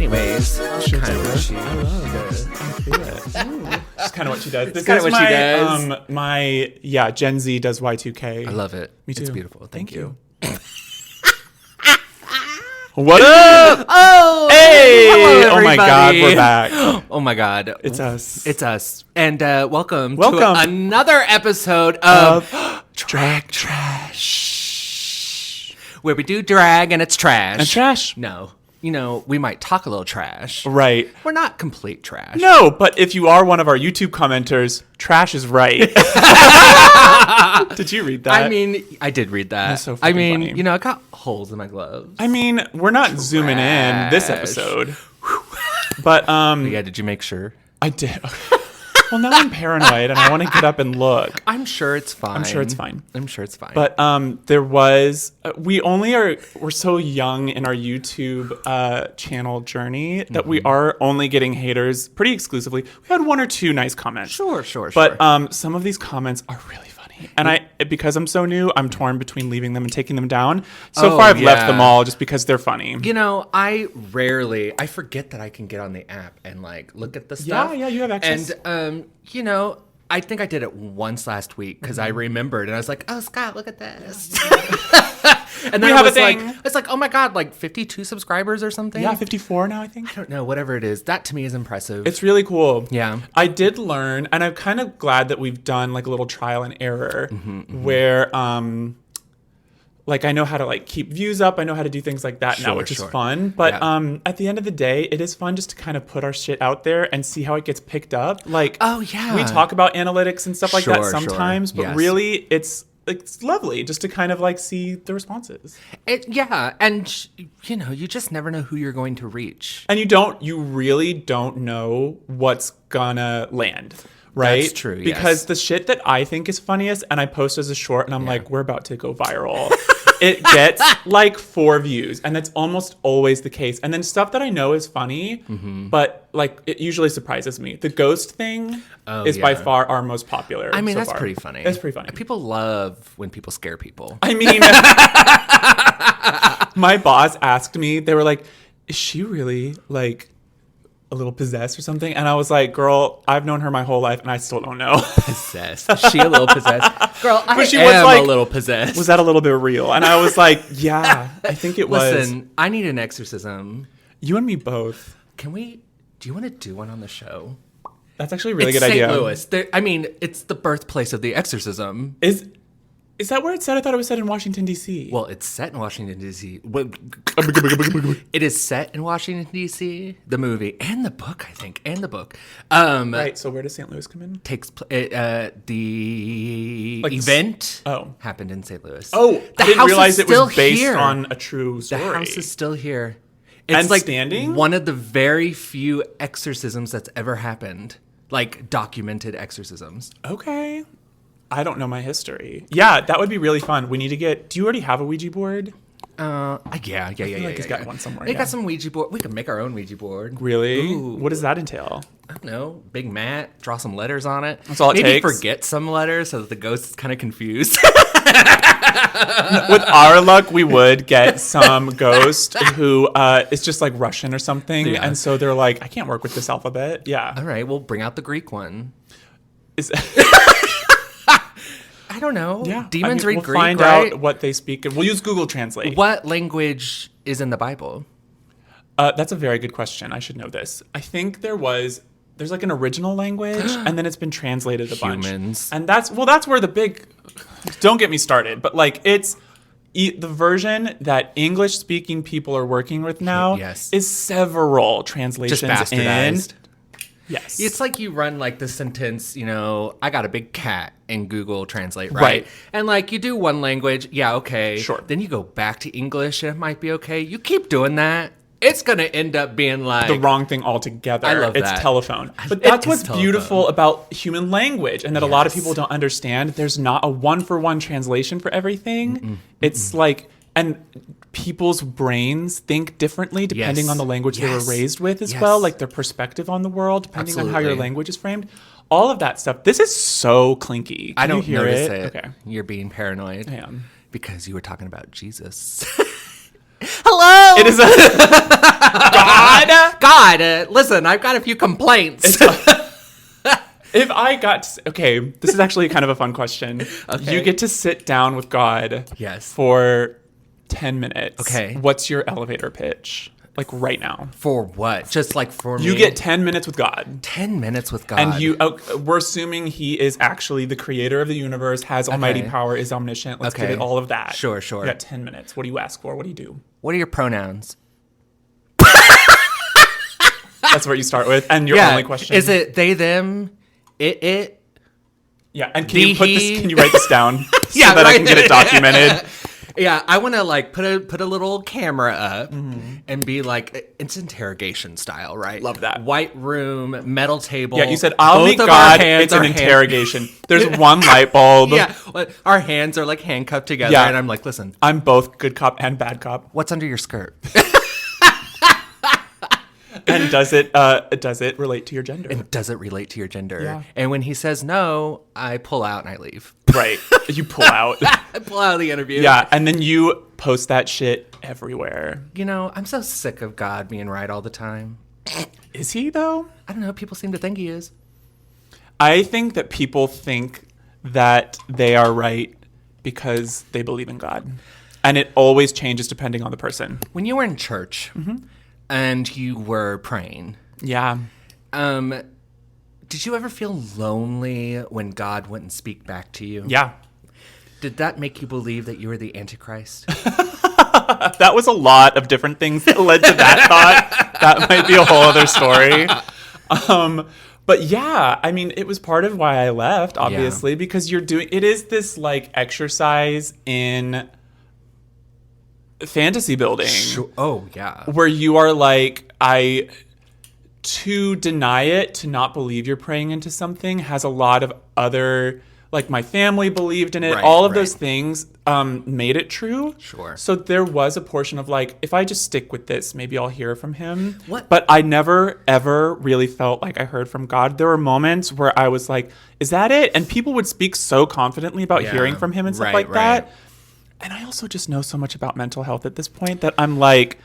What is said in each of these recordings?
Anyways, Sure kind of what she I love it. I feel it. It's kind of what she does. This kind is of what she does. My Gen Z does Y2K. I love it. Me too. It's beautiful. Thank you. What up? Oh, Hey! hello, Oh my God, everybody. we're back. Oh my God, It's us. It's us, and welcome Welcome. to another episode of Drag Trash. where we do drag and it's trash. And trash. No, we might talk a little trash. Right. We're not complete trash. No, but if you are one of our YouTube commenters, trash is right. Did you read that? I mean, I did read that. That's so I fucking mean, funny. I got holes in my gloves. I mean, we're not zooming in this Trash. episode. But Yeah, did you make sure? I did. Well, now I'm paranoid and I want to get up and look. I'm sure it's fine. I'm sure it's fine. But there was we're so young in our YouTube channel journey that we are only getting haters pretty exclusively. We had one or two nice comments. Sure. But some of these comments are really funny. And because I'm so new, I'm torn between leaving them and taking them down. So far I've left them all just because they're funny. I forget that I can get on the app and look at the stuff. Yeah, you have access. And I think I did it once last week because I remembered and I was like, "Oh, Scott, look at this." And then We have a thing. It's like, "Oh my God, 52 subscribers or something." Yeah, 54 now, I think. I don't know, whatever it is. That to me is impressive. It's really cool. Yeah. I did learn, and I'm kind of glad that we've done a little trial and error where I know how to keep views up. I know how to do things like that now, which is fun. But at the end of the day, it is fun just to kind of put our shit out there and see how it gets picked up. Oh, yeah. We talk about analytics and stuff like that Sure. sometimes, but Yes. really it's lovely just to kind of see the responses. And you just never know who you're going to reach. And you really don't know what's gonna land. Right? That's true, yes. Because the shit that I think is funniest and I post as a short and I'm like, we're about to go viral. It gets 4 views and that's almost always the case. And then stuff that I know is funny, but it usually surprises me. The ghost thing is by far our most popular. I mean, so that's far. pretty funny. That's pretty funny. People love when people scare people. I mean, my boss asked me, they were like, is she really a little possessed or something? And I was like, girl, I've known her my whole life and I still don't know. Possessed. Is she a little possessed? Girl, I she am was a little possessed. Was that a little bit real? And I was like, yeah, I think it was. Listen, I need an exorcism. You and me both. Do you want to do one on the show? That's actually a really It's good idea. St. Louis. It's the birthplace of the exorcism. Is that where it's set? I thought it was set in Washington, D.C. Well, it's set in Washington, D.C. It is set in Washington, D.C., the movie, and the book, I think, Right, so where does St. Louis come in? The event happened in St. Louis. Oh, I didn't realize it was based here. on a true story. The house is still here. And It's standing? one of the very few exorcisms that's ever happened. Documented exorcisms. Okay. I don't know my history. Yeah, that would be really fun. We need to do you already have a Ouija board? Yeah. He's got one somewhere. We got some Ouija board. We can make our own Ouija board. Really? Ooh. What does that entail? I don't know. Big mat. Draw some letters on it. That's all it Maybe takes? forget some letters so that the ghost is kind of confused. With our luck, we would get some ghost who is just Russian or something. Yeah. And so they're like, I can't work with this alphabet. Yeah. All right. We'll bring out the Greek one. I don't know. Yeah. Demons read we'll Greek, find right? out what they speak. We'll use Google Translate. What language is in the Bible? That's a very good question. I should know this. I think there's an original language and then it's been translated a bunch. Humans. And that's where the big, don't get me started, but it's the version that English speaking people are working with now is several translations Just bastardized. Yes. It's like you run the sentence, I got a big cat in Google Translate, right? And you do one language, yeah, okay. Sure. Then you go back to English and it might be okay. You keep doing that, it's going to end up being the wrong thing altogether. I love it's that. telephone. But that's what's beautiful about human language and that a lot of people don't understand. There's not a one-for-one translation for everything. It's and people's brains think differently depending on the language they were raised with as well, their perspective on the world, depending on how your language is framed. All of that stuff. This is so clinky. I don't hear notice it. Okay. You're being paranoid. I am. Because you were talking about Jesus. Hello! It is a... God God, listen, I've got a few complaints. If I got to, okay, this is actually kind of a fun question. Okay. You get to sit down with God for 10 minutes. Okay. What's your elevator pitch? Like right now. For what? Just like for me? You get 10 minutes with God. 10 minutes with God. And we're assuming he is actually the creator of the universe, has almighty power, is omniscient. Let's give it all of that. Sure. You got 10 minutes. What do you ask for? What do you do? What are your pronouns? That's what you start with. And your only question. Is it they, them, it? Yeah. And can you write this down so that I can get it documented? Yeah, I want to like put a little camera up and be like, it's interrogation style, right? Love that. White room, metal table. Yeah, you said, I'll meet God. It's an interrogation. There's one light bulb. Yeah, our hands are like handcuffed together. And I'm like, listen. I'm both good cop and bad cop. What's under your skirt? And does it relate to your gender? And does it relate to your gender? Yeah. And when he says no, I pull out and I leave. Right. You pull out. I pull out of the interview. Yeah. And then you post that shit everywhere. You know, I'm so sick of God being right all the time. Is he, though? I don't know. People seem to think he is. I think that people think that they are right because they believe in God. And it always changes depending on the person. When you were in church and you were praying. Yeah. Did you ever feel lonely when God wouldn't speak back to you? Yeah. Did that make you believe that you were the Antichrist? That was a lot of different things that led to that thought. That might be a whole other story. But yeah, I mean, it was part of why I left, obviously, because it is this like exercise in fantasy building. Sure. Oh, yeah. Where you are like, to deny it, to not believe you're praying into something has a lot of other, like my family believed in it. All of those things made it true. Sure. So there was a portion of like, if I just stick with this, maybe I'll hear from him. What? But I never, ever really felt like I heard from God. There were moments where I was like, is that it? And people would speak so confidently about hearing from him and stuff like that. And I also just know so much about mental health at this point that I'm like,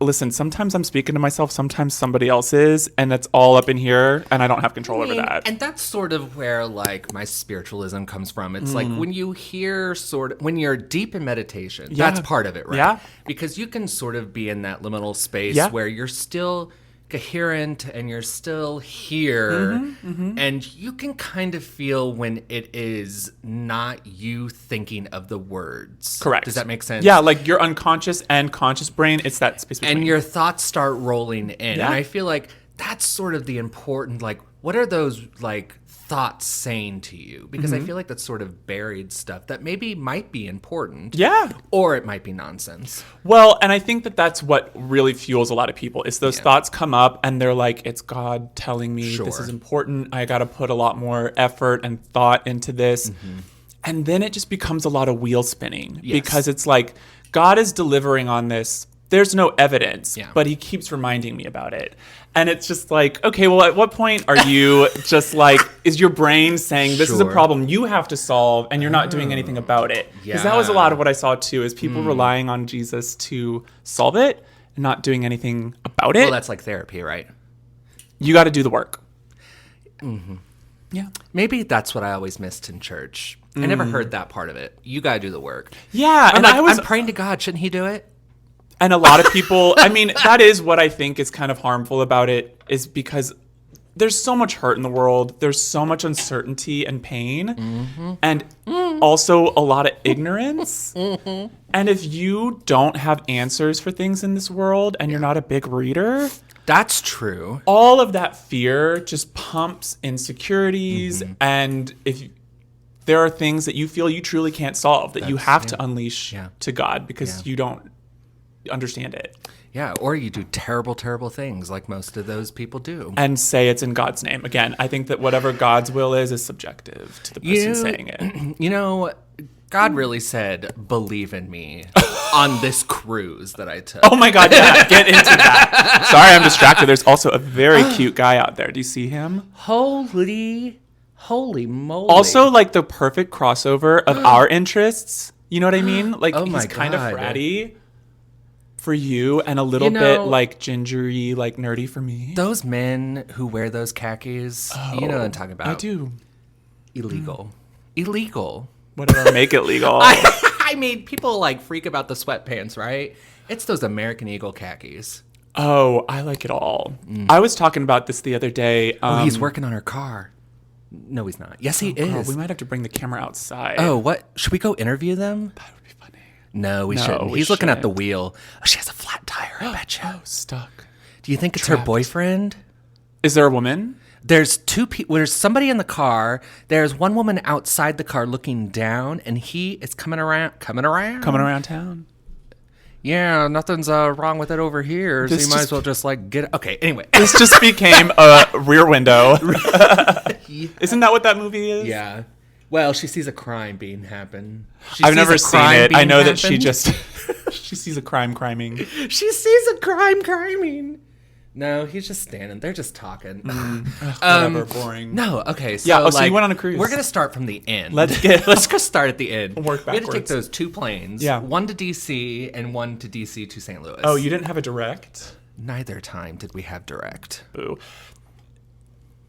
listen, sometimes I'm speaking to myself, sometimes somebody else is, and it's all up in here, and I don't have control over that. And that's sort of where, like, my spiritualism comes from. It's like when you hear when you're deep in meditation, that's part of it, right? Yeah. Because you can sort of be in that liminal space where you're still coherent and you're still here, and you can kind of feel when it is not you thinking of the words. Correct. Does that make sense? Yeah, like your unconscious and conscious brain, it's that space between. And your thoughts start rolling in. Yeah. And I feel like that's sort of the important, like, what are those, like, thoughts saying to you? Because I feel like that's sort of buried stuff that maybe might be important. Yeah. Or it might be nonsense. Well, and I think that that's what really fuels a lot of people is those thoughts come up and they're like, it's God telling me this is important. I got to put a lot more effort and thought into this. And then it just becomes a lot of wheel spinning because it's like, God is delivering on this. There's no evidence, but he keeps reminding me about it. And it's just like, okay, well, at what point are you just like, is your brain saying this is a problem you have to solve and you're not doing anything about it? Because that was a lot of what I saw too, is people relying on Jesus to solve it and not doing anything about it. Well, that's like therapy, right? You got to do the work. Yeah. Maybe that's what I always missed in church. I never heard that part of it. You got to do the work. Yeah. I'm like, I'm praying to God. Shouldn't he do it? And a lot of people, I mean, that is what I think is kind of harmful about it, is because there's so much hurt in the world. There's so much uncertainty and pain, and also a lot of ignorance. And if you don't have answers for things in this world and you're not a big reader, that's true. All of that fear just pumps insecurities. And if there are things that you feel you truly can't solve, that you have to unleash to God because you don't understand it. Yeah, or you do terrible, terrible things like most of those people do. And say it's in God's name. Again, I think that whatever God's will is subjective to the person saying it. You know, God really said, believe in me on this cruise that I took. Oh my God, yeah, get into that. Sorry, I'm distracted. There's also a very cute guy out there. Do you see him? Holy moly. Also, like the perfect crossover of our interests. You know what I mean? Like, oh my he's kind of God. fratty. for you and a little bit like gingery, like nerdy for me. Those men who wear those khakis, you know what I'm talking about. I do. Illegal. Illegal. Whatever, make it legal. I mean, people like freak about the sweatpants, right? It's those American Eagle khakis. Oh, I like it all. I was talking about this the other day. He's working on her car. No, he's not. Yes, he is. God, we might have to bring the camera outside. Oh, what? Should we go interview them? That would be funny. No, we shouldn't. He's looking at the wheel. Oh, she has a flat tire, I bet you. Oh, stuck. Do you think it's her boyfriend? Is there a woman? There's two people. There's somebody in the car. There's one woman outside the car looking down, and he is coming around town. Yeah, nothing's wrong with it over here. So you might as well just like get it. Okay, anyway. This just became a Rear Window. Isn't that what that movie is? Yeah. Well, she sees a crime being happen. I've never seen it. I know that she just she sees a crime criming. She sees a crime criming. No, he's just standing. They're just talking. Whatever, boring. No, okay. So, yeah. So you went on a cruise. We're gonna start from the end. Let's go start at the end. Work backwards. We had to take those two planes. Yeah. One to DC and one to DC to St. Louis. Oh, you didn't have a direct? Neither time did we have direct. Boo.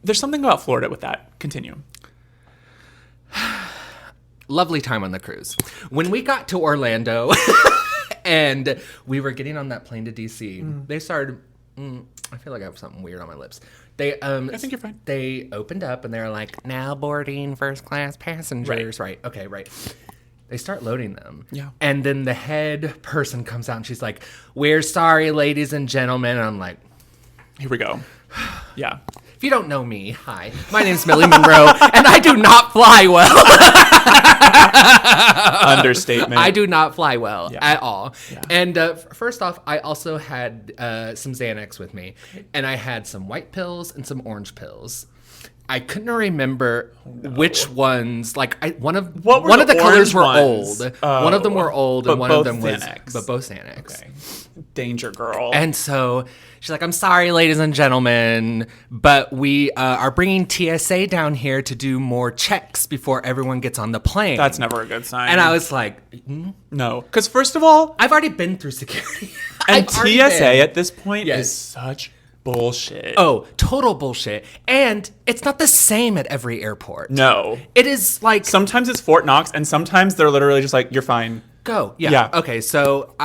There's something about Florida with that. Continue. Lovely time on the cruise. When we got to Orlando and we were getting on that plane to DC, they started. I feel like I have something weird on my lips. I think you're fine. They opened up and they're like, now boarding first class passengers. Right. Okay, right. They start loading them. Yeah. And then the head person comes out and she's like, we're sorry, ladies and gentlemen. And I'm like, here we go. Yeah. If you don't know me, hi. My name's Millie Monroe, and I do not fly well. Understatement. I do not fly well at all. Yeah. And first off, I also had some Xanax with me, and I had some white pills and some orange pills. I couldn't remember which ones. Like one of the colors were old. One of them were old, and one of them was Xanax. But both Xanax. Okay. Danger girl. And so she's like, I'm sorry, ladies and gentlemen, but we are bringing TSA down here to do more checks before everyone gets on the plane. That's never a good sign. And I was like, no. Because first of all, I've already been through security. And TSA at this point is such bullshit. Oh, total bullshit. And it's not the same at every airport. No. It is like... Sometimes it's Fort Knox, and sometimes they're literally just like, you're fine. Go. Yeah. Okay, so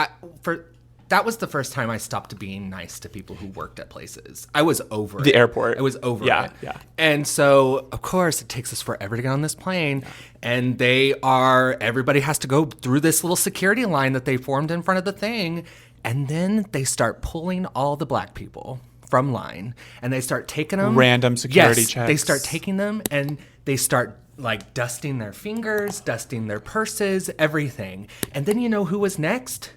that was the first time I stopped being nice to people who worked at places. I was over the airport. I was over it. Yeah. And so, of course, it takes us forever to get on this plane. Yeah. And everybody has to go through this little security line that they formed in front of the thing. And then they start pulling all the black people from line. And they start taking them. Random security checks. They start taking them and they start like dusting their fingers, dusting their purses, everything. And then you know who was next?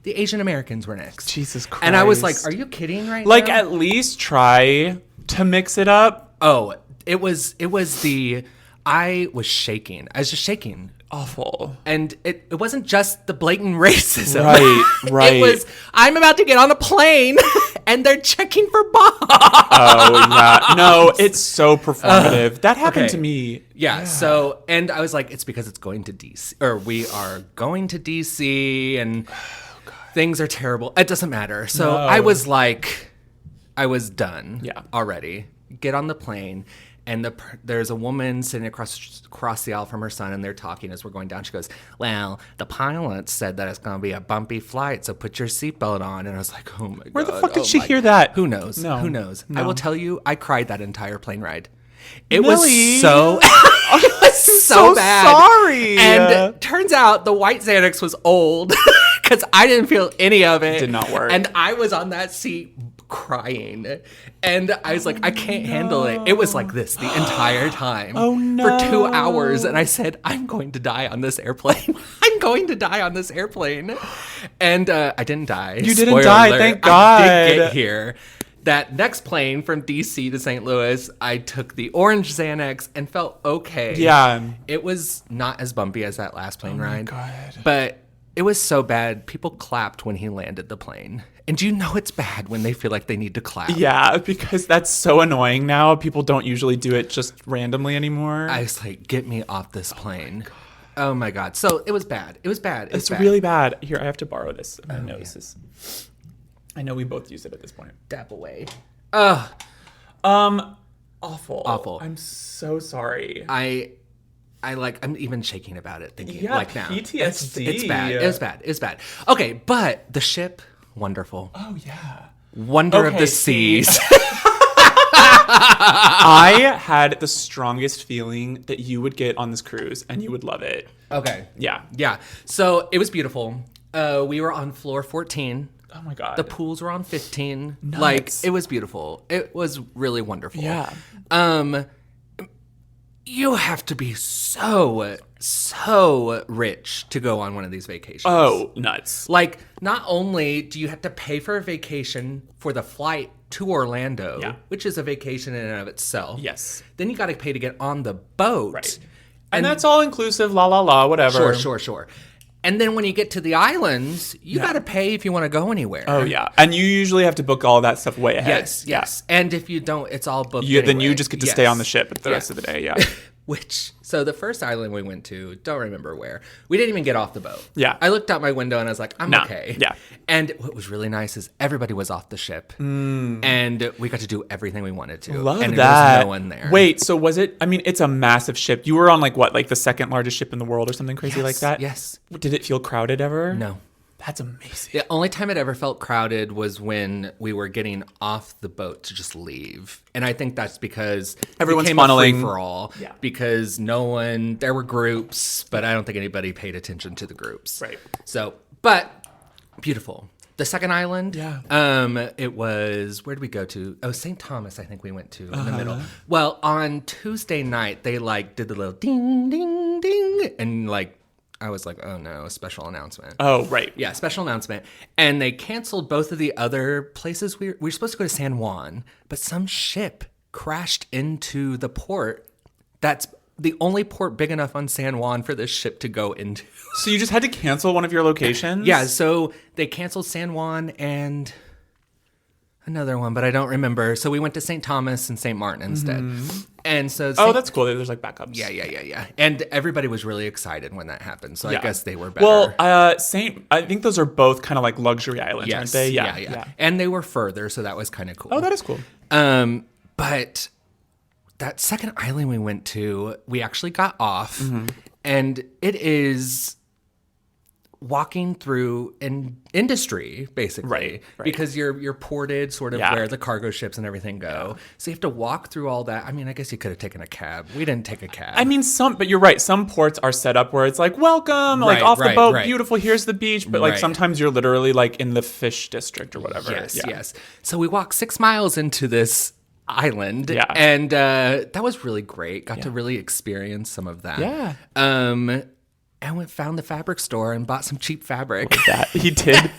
The Asian Americans were next. Jesus Christ. And I was like, are you kidding right now? Like, at least try to mix it up. Oh, I was shaking. I was just shaking. Awful. And it wasn't just the blatant racism. Right. It was, I'm about to get on a plane and they're checking for bombs. Oh, yeah. No, it's so performative. That happened to me. Yeah. So, and I was like, it's because it's going to DC, or we are going to DC and things are terrible. It doesn't matter. So I was like, I was done already. Get on the plane. And there's a woman sitting across the aisle from her son, and they're talking as we're going down. She goes, well, the pilot said that it's going to be a bumpy flight, so put your seatbelt on. And I was like, oh, my God. Where the fuck did she hear that? Who knows? No. Who knows? No. I will tell you, I cried that entire plane ride. It Millie. was so... it was so bad. Sorry. And turns out the white Xanax was old because I didn't feel any of it. It did not work. And I was on that seat crying. And I was like, I can't handle it. It was like this the entire time. Oh, no. For 2 hours. And I said, I'm going to die on this airplane. I'm going to die on this airplane. And I didn't die. You didn't Spoiler die, alert. thank God. I did get here. That next plane from DC to St. Louis, I took the orange Xanax and felt okay. Yeah. It was not as bumpy as that last plane ride. Oh, my God. But it was so bad. People clapped when he landed the plane. And you know it's bad when they feel like they need to clap. Yeah, because that's so annoying now. People don't usually do it just randomly anymore. I was like, get me off this plane. Oh my God. So it was bad. It was bad. It's really bad. Here, I have to borrow this. I know this is. I know we both use it at this point. Dab away. Awful. Awful. I'm so sorry. I'm even shaking about it, thinking Yeah, like now. PTSD. It's bad. It was bad. It was bad. Okay, but the ship, wonderful. Oh yeah. Wonder of the seas. I had the strongest feeling that you would get on this cruise and you would love it. Okay. Yeah. Yeah. So it was beautiful. We were on floor 14. Oh my God. The pools were on 15. Nuts. Like, it was beautiful. It was really wonderful. Yeah. You have to be so rich to go on one of these vacations. Oh, nuts. Like, not only do you have to pay for a vacation for the flight to Orlando, which is a vacation in and of itself. Yes. Then you got to pay to get on the boat. Right. And that's all inclusive, la la la, whatever. Sure. And then when you get to the islands, you got to pay if you want to go anywhere. Oh, yeah. And you usually have to book all that stuff way ahead. Yes. And if you don't, it's all booked Then you just get to stay on the ship the rest of the day, So the first island we went to, don't remember where, we didn't even get off the boat. Yeah. I looked out my window and I was like, I'm okay. Yeah. And what was really nice is everybody was off the ship. And we got to do everything we wanted to. Love and that. there was no one there. Wait, so was it, it's a massive ship. You were on like the second largest ship in the world or something crazy like that? Yes. Did it feel crowded ever? No. That's amazing. The only time it ever felt crowded was when we were getting off the boat to just leave. And I think that's because everyone's it became funneling a free-for-all. Yeah. Because there were groups, but I don't think anybody paid attention to the groups. Right. So, but beautiful. The second island, it was, where did we go to? Oh, St. Thomas, I think we went to in the middle. Well, on Tuesday night, they did the little ding, ding, ding, and I was like, oh no, special announcement. Oh, right. Yeah, special announcement. And they canceled both of the other places. We were supposed to go to San Juan, but some ship crashed into the port. That's the only port big enough on San Juan for this ship to go into. So you just had to cancel one of your locations? Yeah, so they canceled San Juan and another one, but I don't remember. So we went to St. Thomas and St. Martin instead. And so that's cool. There's backups. Yeah. And everybody was really excited when that happened. So I guess they were better. Well, I think those are both kind of like luxury islands, aren't they? Yeah. And they were further, so that was kind of cool. Oh, that is cool. But that second island we went to, we actually got off, and it is walking through an industry, basically, right. Because you're ported sort of where the cargo ships and everything go. So you have to walk through all that. I mean, I guess you could have taken a cab. We didn't take a cab. I mean, but you're right. Some ports are set up where it's like, welcome, off the boat, beautiful, here's the beach. But sometimes you're literally in the fish district or whatever. Yes. So we walked 6 miles into this island, and that was really great. Got to really experience some of that. Yeah. And we found the fabric store and bought some cheap fabric. That he did.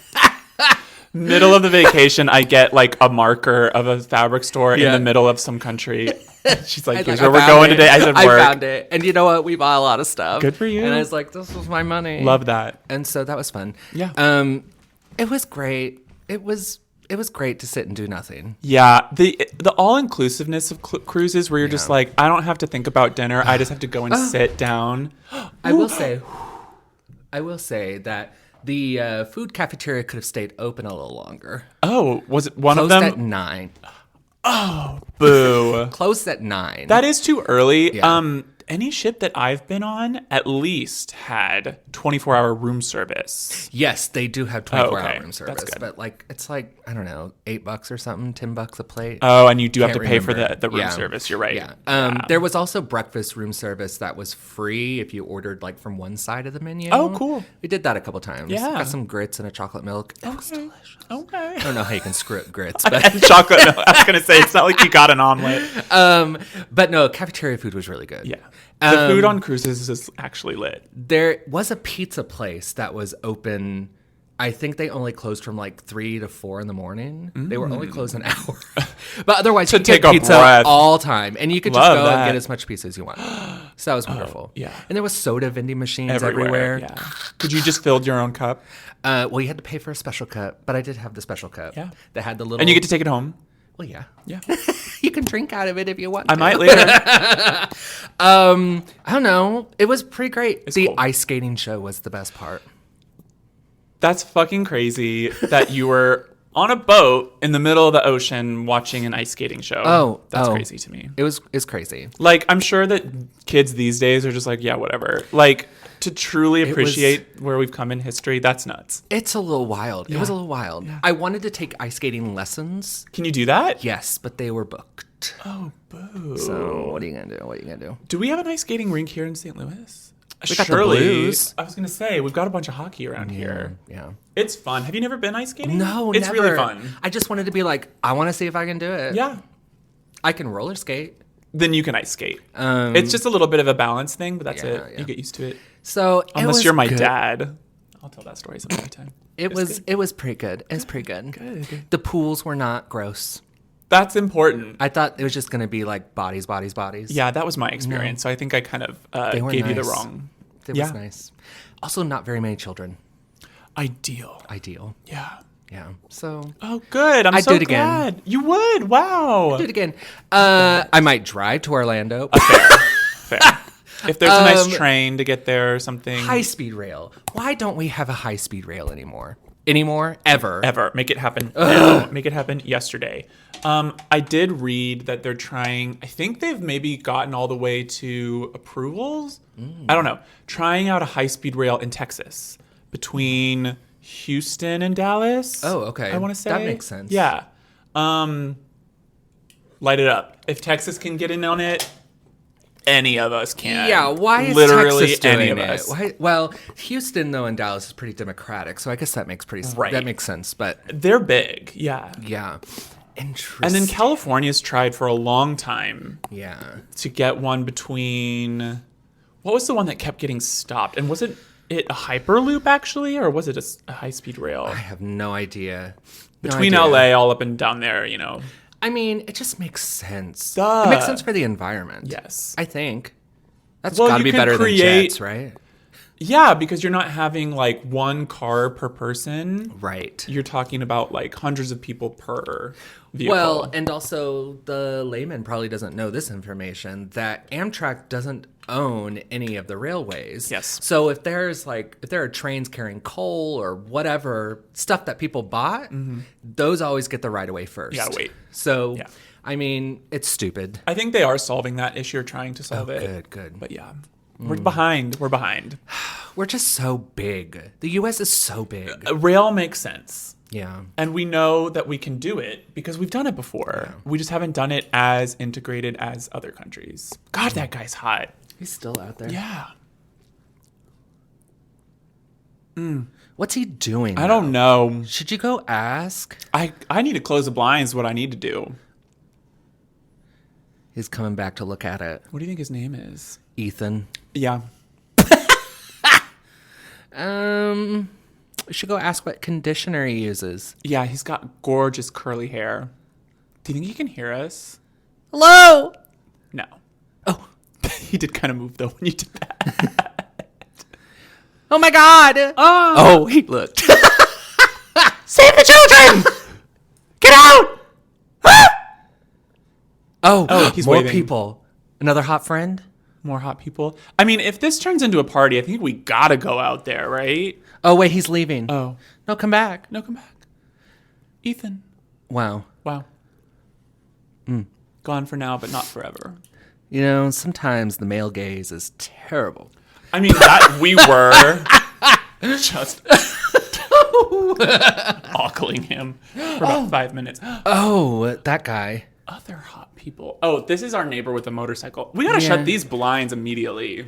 Middle of the vacation, I get a marker of a fabric store in the middle of some country. She's like, here's where we're going today. I said, work. I found it. And you know what? We bought a lot of stuff. Good for you. And I was like, this was my money. Love that. And so that was fun. Yeah. It was great. It was great to sit and do nothing. Yeah. The all-inclusiveness of cruises where you're just I don't have to think about dinner. I just have to go and sit down. I will say that the food cafeteria could have stayed open a little longer. Oh, was it one of them? Closed at 9. Oh, boo. Closed at 9. That is too early. Yeah. Any ship that I've been on at least had 24-hour room service. Yes, they do have 24-hour room service. That's good. But it's I don't know, $8 or something, $10 a plate. Oh, and you do have to pay for the room service. You're right. Yeah. There was also breakfast room service that was free if you ordered from one side of the menu. Oh, cool. We did that a couple times. Yeah. Got some grits and a chocolate milk. It was delicious. Okay. I don't know how you can screw up grits, but chocolate milk. I was gonna say it's not like you got an omelet. But no, cafeteria food was really good. Yeah. The food on cruises is actually lit. There was a pizza place that was open. I think they only closed from 3 to 4 in the morning. They were only closed an hour. But otherwise, you could get pizza all time. And you could just go and get as much pizza as you want. So that was wonderful. Yeah. And there was soda vending machines everywhere. Yeah. Could you just fill your own cup? Well, you had to pay for a special cup. But I did have the special cup. Yeah. That had the little... And you get to take it home? Well, yeah. Yeah. You can drink out of it if you want I to. might later. I don't know. It was pretty great. The cool. ice skating show was the best part. That's fucking crazy that you were on a boat in the middle of the ocean watching an ice skating show. That's crazy to me. It's crazy. Like, I'm sure that kids these days are just like, yeah, whatever. Like, to truly appreciate where we've come in history, that's nuts. It's a little wild. Yeah. It was a little wild. Yeah. I wanted to take ice skating lessons. Can you do that? Yes, but they were booked. Oh, boo. So what are you gonna do? Do we have an ice skating rink here in St. Louis? We got the Blues. I was going to say, we've got a bunch of hockey around here. Yeah. It's fun. Have you never been ice skating? No, it's never. really fun. I just wanted to be like, I want to see if I can do it. Yeah. I can roller skate. Then you can ice skate. It's just a little bit of a balance thing, but that's it. Yeah. You get used to it. So unless you're my dad, I'll tell that story some other time. It was pretty good. It was pretty good. Good. The pools were not gross. That's important. I thought it was just going to be like bodies. Yeah, that was my experience. So I think I kind of gave you the wrong. It was nice. Also, not very many children. Ideal. Yeah. So. Oh, good. I'm I'd so do it glad. again. You would. Wow. Do it again. I might drive to Orlando. Fair. If there's a nice train to get there or something. High-speed rail. Why don't we have a high-speed rail anymore? Ever. Make it happen now. Make it happen yesterday. I did read that they're trying, I think they've maybe gotten all the way to approvals. I don't know. Trying out a high-speed rail in Texas between Houston and Dallas. Oh, okay. I want to say. That makes sense. Yeah. Light it up. If Texas can get in on it, any of us can. Yeah, why is literally Texas doing any of it? us? Well, Houston, though, and Dallas is pretty democratic, so I guess that makes that makes sense. But they're big, yeah. Interesting. And then California's tried for a long time. Yeah. To get one between, what was the one that kept getting stopped? And was it a Hyperloop actually, or was it a high-speed rail? I have no idea. Between LA, all up and down there, you know. I mean, it just makes sense. Duh. It makes sense for the environment. Yes. I think. That's Well, got to you be can better than create- jets, right? Yeah, because you're not having like one car per person. Right. You're talking about like hundreds of people per vehicle. Well, and also the layman probably doesn't know this information, that Amtrak doesn't own any of the railways. Yes. So if there are trains carrying coal or whatever stuff that people bought, those always get the right of way first. You gotta wait. So, Yeah. I mean, it's stupid. I think they are solving that issue or trying to solve it. Good. But yeah, we're behind. We're behind. We're just so big. The U.S. is so big. Rail makes sense. Yeah. And we know that we can do it because we've done it before. Yeah. We just haven't done it as integrated as other countries. God, that guy's hot. He's still out there. Yeah. What's he doing? I don't know. Should you go ask? I need to close the blinds. What I need to do. He's coming back to look at it. What do you think his name is? Ethan. Yeah. We should go ask what conditioner he uses. Yeah, he's got gorgeous curly hair. Do you think he can hear us? Hello? No. Oh. He did kind of move, though, when you did that. Oh, my God. Oh, he looked. Save the children! Get out! Oh, he's more waving. people. Another hot friend? More hot people. I mean, if this turns into a party, I think we gotta go out there, right? Oh, wait, he's leaving. Oh. No, come back. No, come back. Ethan. Wow. Gone for now, but not forever. You know, sometimes the male gaze is terrible. I mean, that we were just ogling him for about 5 minutes. Oh, that guy. Other hot people. Oh, this is our neighbor with a motorcycle. We gotta shut these blinds immediately.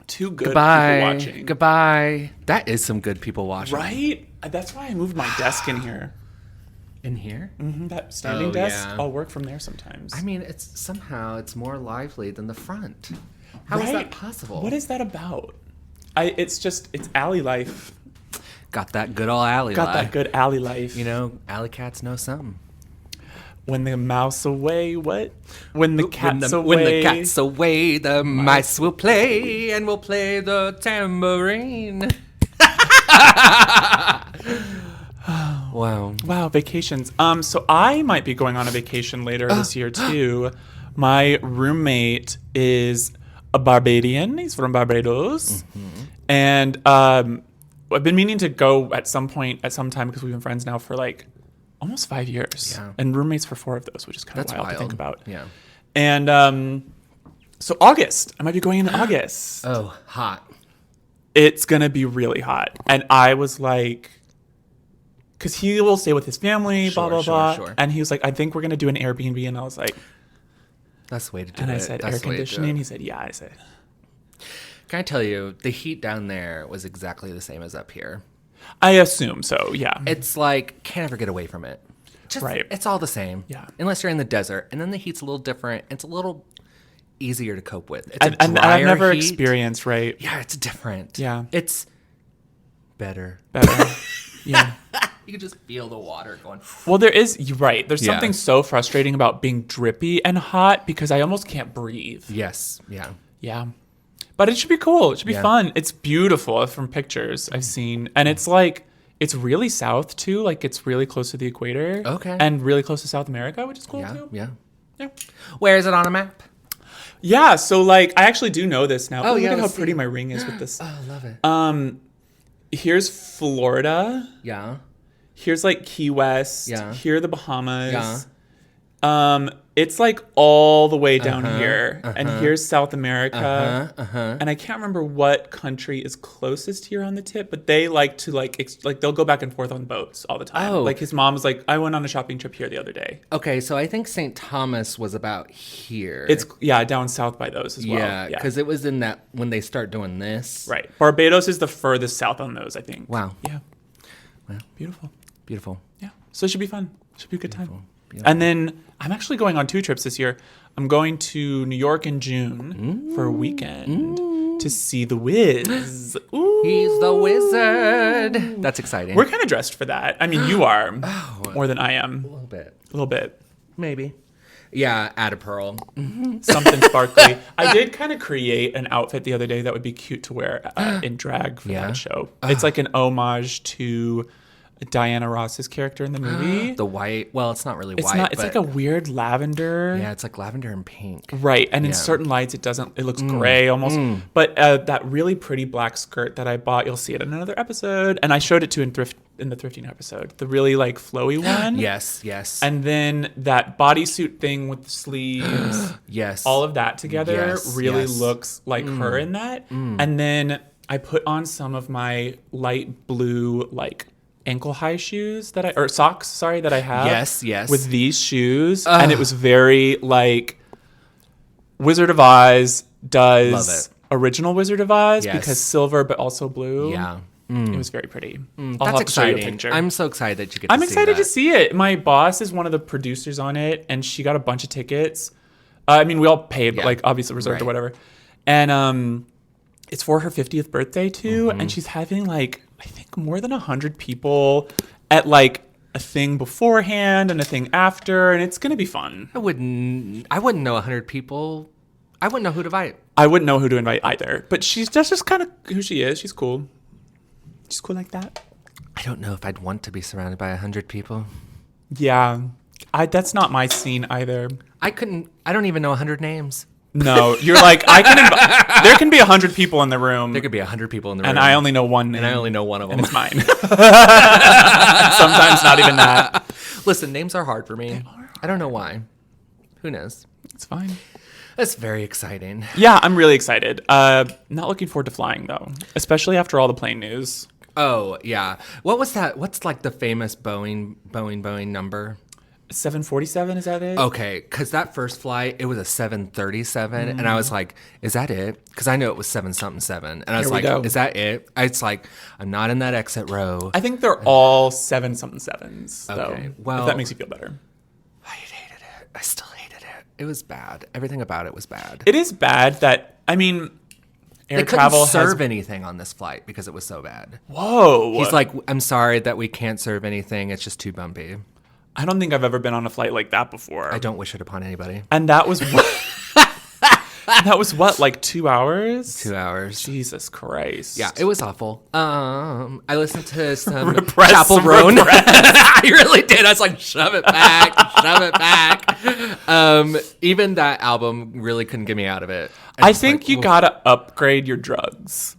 Too good people watching. Goodbye. That is some good people watching. Right? That's why I moved my desk in here. In here? Mm-hmm, that standing desk. Yeah. I'll work from there sometimes. I mean, it's more lively than the front. How is that possible? What is that about? It's alley life. Got that good old alley life. Got that good alley life. You know, alley cats know something. When the mouse away, what? When the cat's away. When the cat's away, the mice will play, and will play the tambourine. Wow, vacations. So I might be going on a vacation later this year too. My roommate is a Barbadian. He's from Barbados. And I've been meaning to go at some time because we've been friends now for like almost 5 years. Yeah. And roommates for 4 of those, which is kind of wild to think about. Yeah. And so August. I might be going in August. Oh, hot. It's going to be really hot. And I was like, because he will stay with his family, blah, blah, blah. Sure. And he was like, I think we're going to do an Airbnb. And I was like, that's the way to do it. And I said, air conditioning? He said, yeah. I said, can I tell you, the heat down there was exactly the same as up here. I assume so, yeah. It's like, can't ever get away from it. Right. It's all the same. Yeah. Unless you're in the desert. And then the heat's a little different. It's a little easier to cope with. It's and I've never experienced, right? Yeah, it's different. Yeah. It's better. Yeah. You can just feel the water going. Well, you're right. There's something so frustrating about being drippy and hot because I almost can't breathe. Yes. Yeah. Yeah. But it should be cool. It should be fun. It's beautiful from pictures I've seen. And it's like, it's really south too. Like it's really close to the equator. Okay. And really close to South America, which is cool too. Yeah. Yeah. Where is it on a map? Yeah. So like, I actually do know this now. Oh, look at how pretty my ring is with this. Oh, I love it. Here's Florida. Yeah. Here's like Key West. Yeah. Here are the Bahamas. Yeah. It's like all the way down here. And here's South America. And I can't remember what country is closest here on the tip, but they like to like they'll go back and forth on boats all the time. Oh. Like his mom was like, I went on a shopping trip here the other day. Okay, so I think St. Thomas was about here. It's down south by those as well. Yeah, because it was in that when they start doing this. Right. Barbados is the furthest south on those, I think. Wow. Yeah. Wow. Beautiful. Yeah. So it should be fun. Should be a good time. Beautiful. And then I'm actually going on 2 trips this year. I'm going to New York in June for a weekend to see The Wiz. Ooh. He's the wizard. That's exciting. We're kind of dressed for that. I mean, you are more than I am. A little bit. Maybe. Yeah, add a pearl. Something sparkly. I did kind of create an outfit the other day that would be cute to wear in drag for that show. It's like an homage to Diana Ross's character in the movie. The white. Well, it's not really it's white. Not. It's like a weird lavender. Yeah, it's like lavender and pink. Right, and in certain lights, it doesn't. It looks gray almost. But that really pretty black skirt that I bought, you'll see it in another episode, and I showed it to in the thrifting episode. The really like flowy one. Yes. And then that bodysuit thing with the sleeves. Yes. All of that together really looks like her in that. And then I put on some of my light blue like ankle high shoes socks that I have. Yes. With these shoes. And it was very like Wizard of Oz does original Wizard of Oz because silver but also blue. Yeah. It was very pretty. That's exciting. I'm so excited that you get to see that. I'm excited to see it. My boss is one of the producers on it and she got a bunch of tickets. I mean, we all paid, but like obviously reserved or whatever. And it's for her 50th birthday too. And she's having like, I think more than 100 people at like a thing beforehand and a thing after, and it's gonna be fun. I wouldn't know 100 people. I wouldn't know who to invite. I wouldn't know who to invite either. But that's just kind of who she is. She's cool. She's cool like that. I don't know if I'd want to be surrounded by 100 people. Yeah, that's not my scene either. I don't even know 100 names. No, you're like, there can be 100 people in the room. There could be 100 people in the room. And I only know one name. And I only know one of them. And it's mine. Sometimes not even that. Listen, names are hard for me. I don't know why. Who knows? It's fine. That's very exciting. Yeah, I'm really excited. Not looking forward to flying, though. Especially after all the plane news. Oh, yeah. What was that? What's like the famous Boeing number? 747, is that it? Okay, because that first flight, it was a 737, and I was like, is that it? Because I know it was 7-something-7, and I was like, is that it? It's like, I'm not in that exit row. I think they're all 7-something-7s, though, okay, well, if that makes you feel better. I hated it. I still hated it. It was bad. Everything about it was bad. It is bad that, I mean, air travel serve anything on this flight because it was so bad. Whoa. He's like, I'm sorry that we can't serve anything. It's just too bumpy. I don't think I've ever been on a flight like that before. I don't wish it upon anybody. And that was That was what, like 2 hours? 2 hours. Jesus Christ. Yeah, it was awful. I listened to some Repress, Chapel Roan. I really did. I was like, shove it back, shove it back. Even that album really couldn't get me out of it. I think you gotta upgrade your drugs.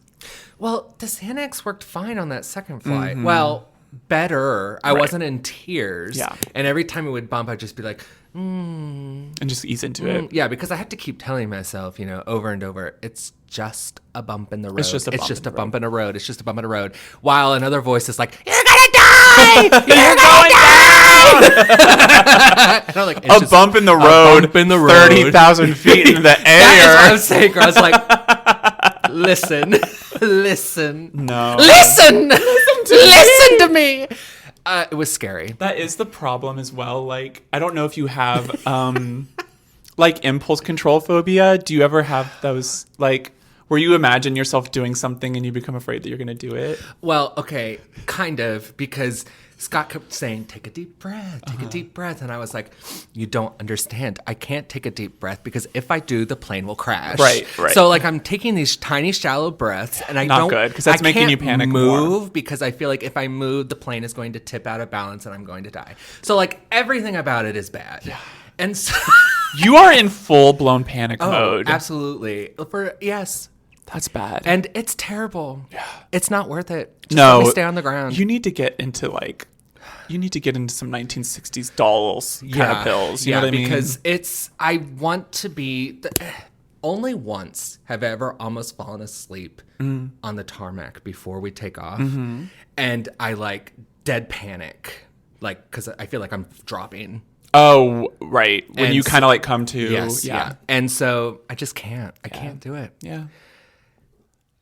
Well, the Xanax worked fine on that second flight. Well, better. I wasn't in tears. Yeah. And every time it would bump, I'd just be like, And just ease into it. Yeah, because I had to keep telling myself, over and over, it's just a bump in the road. It's just a bump in the road. It's just a bump in the road. While another voice is like, you're gonna die! You're going down! And I'm like, a bump in the road, 30,000 feet in the air. That is what I'm saying, girl. I was like, listen. No. Listen to me. It was scary. That is the problem as well. Like, I don't know if you have, like, impulse control phobia. Do you ever have those, like, where you imagine yourself doing something and you become afraid that you're going to do it? Well, okay, kind of, because Scott kept saying, take a deep breath, take a deep breath. And I was like, you don't understand. I can't take a deep breath because if I do, the plane will crash. Right. So, like, I'm taking these tiny, shallow breaths, and I Not don't... good, because that's making you panic move more. because I feel like if I move, the plane is going to tip out of balance and I'm going to die. So, like, everything about it is bad. Yeah. And so... You are in full-blown panic mode. Absolutely. Yes. That's bad. And it's terrible. Yeah. It's not worth it. Just No. let me stay on the ground. You need to get into some 1960s dolls kind of pills. You know what I mean? Because I want to be... only once have I ever almost fallen asleep on the tarmac before we take off. Mm-hmm. And I, like, dead panic. Like, because I feel like I'm dropping. Oh, right. When And you kind of, like, come to... Yes, yeah. And so I just can't. I can't do it. Yeah.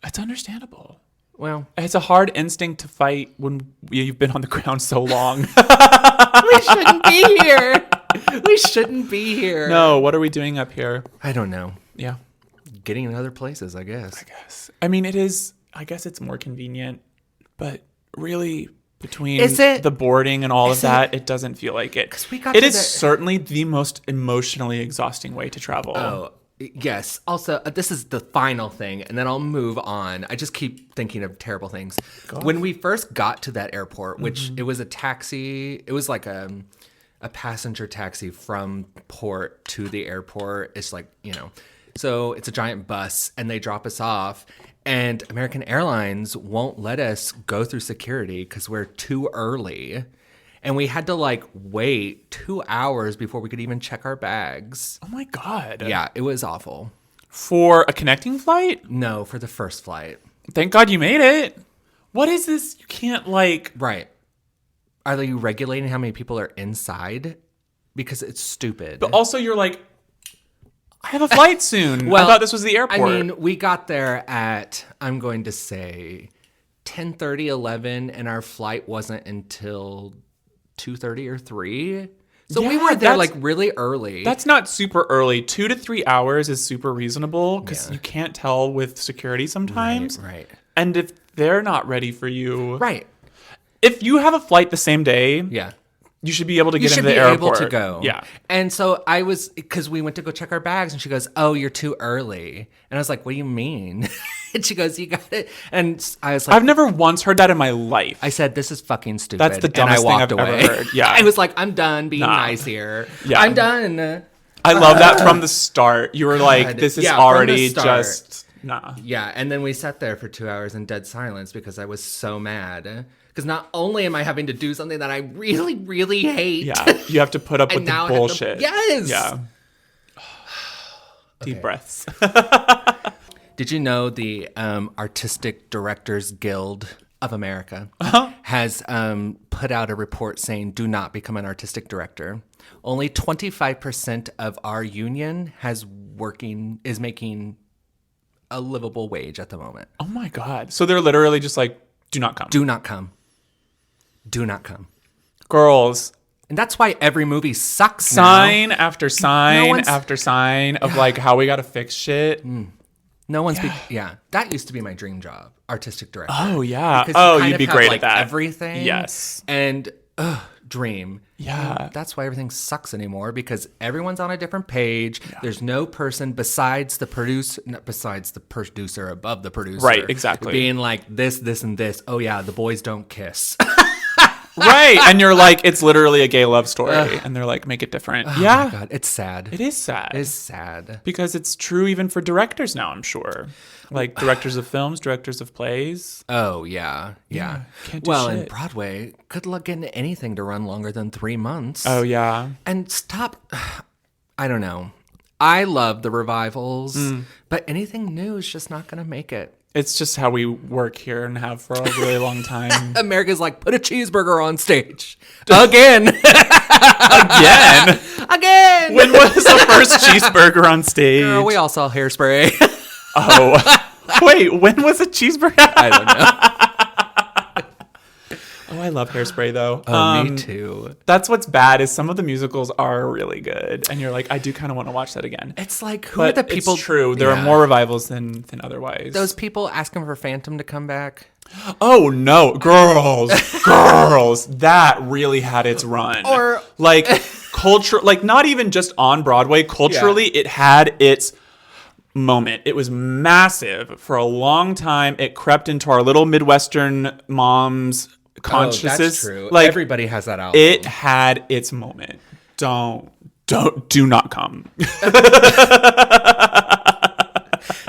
It's understandable. Well, it's a hard instinct to fight when you've been on the ground so long. we shouldn't be here. We shouldn't be here. No, what are we doing up here? I don't know. Yeah. Getting in other places, I guess. I mean, it is, I guess it's more convenient, but really between the boarding and all of that, it doesn't feel like it. It is certainly the most emotionally exhausting way to travel. Oh, yes. Also, this is the final thing, and then I'll move on. I just keep thinking of terrible things. When we first got to that airport, which it was a taxi, it was like a passenger taxi from port to the airport. It's like, so it's a giant bus, and they drop us off, and American Airlines won't let us go through security because we're too early. And we had to, like, wait 2 hours before we could even check our bags. Oh, my God. Yeah, it was awful. For a connecting flight? No, for the first flight. Thank God you made it. What is this? You can't, like... Right. Are you regulating how many people are inside? Because it's stupid. But also you're like, I have a flight soon. Well, I thought this was the airport. I mean, we got there at, I'm going to say, 10:30, 11, and our flight wasn't until 2:30 or 3. So we were there like really early. That's not super early. 2 to 3 hours is super reasonable because you can't tell with security sometimes. Right. And if they're not ready for you. Right. If you have a flight the same day. Yeah. You should be able to get into the airport. You should be able to go. Yeah. And so because we went to go check our bags, and she goes, oh, you're too early. And I was like, what do you mean? And she goes, you got it. And I was like, I've never once heard that in my life. I said, this is fucking stupid. That's the dumbest thing I've ever heard. Yeah. I was like, I'm done being nice here. Yeah. I'm done. I love that from the start. You were like, this is already just, nah. Yeah. And then we sat there for 2 hours in dead silence because I was so mad. Because not only am I having to do something that I really, really hate. Yeah, you have to put up with the bullshit. Yes. Yeah. Deep breaths. Did you know the Artistic Directors Guild of America has put out a report saying do not become an artistic director? Only 25% of our union is making a livable wage at the moment. Oh my God. So they're literally just like, do not come. Do not come. Do not come. Girls. And that's why every movie sucks sign after sign after sign of like how we got to fix shit. No one's... that used to be my dream job. Artistic director. Oh, yeah. Oh, you'd be great at that. Everything. Yes. And dream. Yeah. And that's why everything sucks anymore, because everyone's on a different page. Yeah. There's no person besides the producer above the producer. Right, exactly. Being like this, and this. Oh yeah, the boys don't kiss. Right. And you're like, it's literally a gay love story. And they're like, make it different. Oh my God, it's sad. It is sad. It is sad. Because it's true even for directors now, I'm sure. Like directors of films, directors of plays. Oh, yeah. Can't do well, shit. in Broadway, good luck getting anything to run longer than 3 months. Oh, yeah. And stop. I don't know. I love the revivals, but anything new is just not going to make it. It's just how we work here and have for a really long time. America's like, put a cheeseburger on stage. Again. Again. When was the first cheeseburger on stage? Girl, we all saw Hairspray. Oh. Wait, when was a cheeseburger? I don't know. Oh, I love Hairspray, though. Oh, me too. That's what's bad is some of the musicals are really good. And you're like, I do kind of want to watch that again. It's like, who are the people? It's true. There are more revivals than otherwise. Those people asking for Phantom to come back. Oh, no. Girls. That really had its run. Or like, culture, like not even just on Broadway. Culturally, it had its moment. It was massive for a long time. It crept into our little Midwestern moms' consciousness. That's true. Like, everybody has that album. It had its moment. Do not come.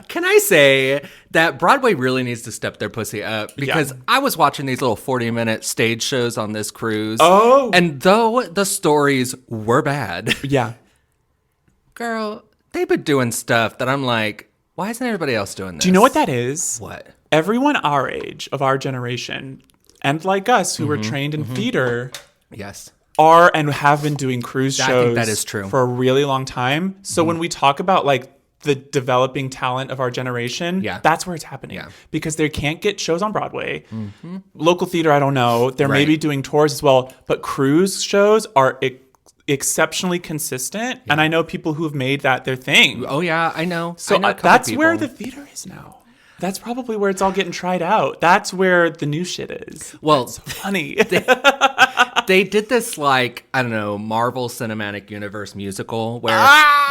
Can I say that Broadway really needs to step their pussy up? Because I was watching these little 40-minute stage shows on this cruise. Oh. And though the stories were bad. Yeah. Girl, they've been doing stuff that I'm like, why isn't everybody else doing this? Do you know what that is? What? Everyone our age, of our generation, and like us who were trained in theater, yes, are and have been doing cruise shows. I think that is true. For a really long time. So when we talk about like the developing talent of our generation, that's where it's happening. Yeah. Because they can't get shows on Broadway. Local theater, I don't know. They're maybe doing tours as well. But cruise shows are exceptionally consistent. And I know people who have made that their thing. Oh, yeah, I know. So I know that's where the theater is now. That's probably where it's all getting tried out. That's where the new shit is. Well, that's so funny. They did this, like, I don't know, Marvel Cinematic Universe musical where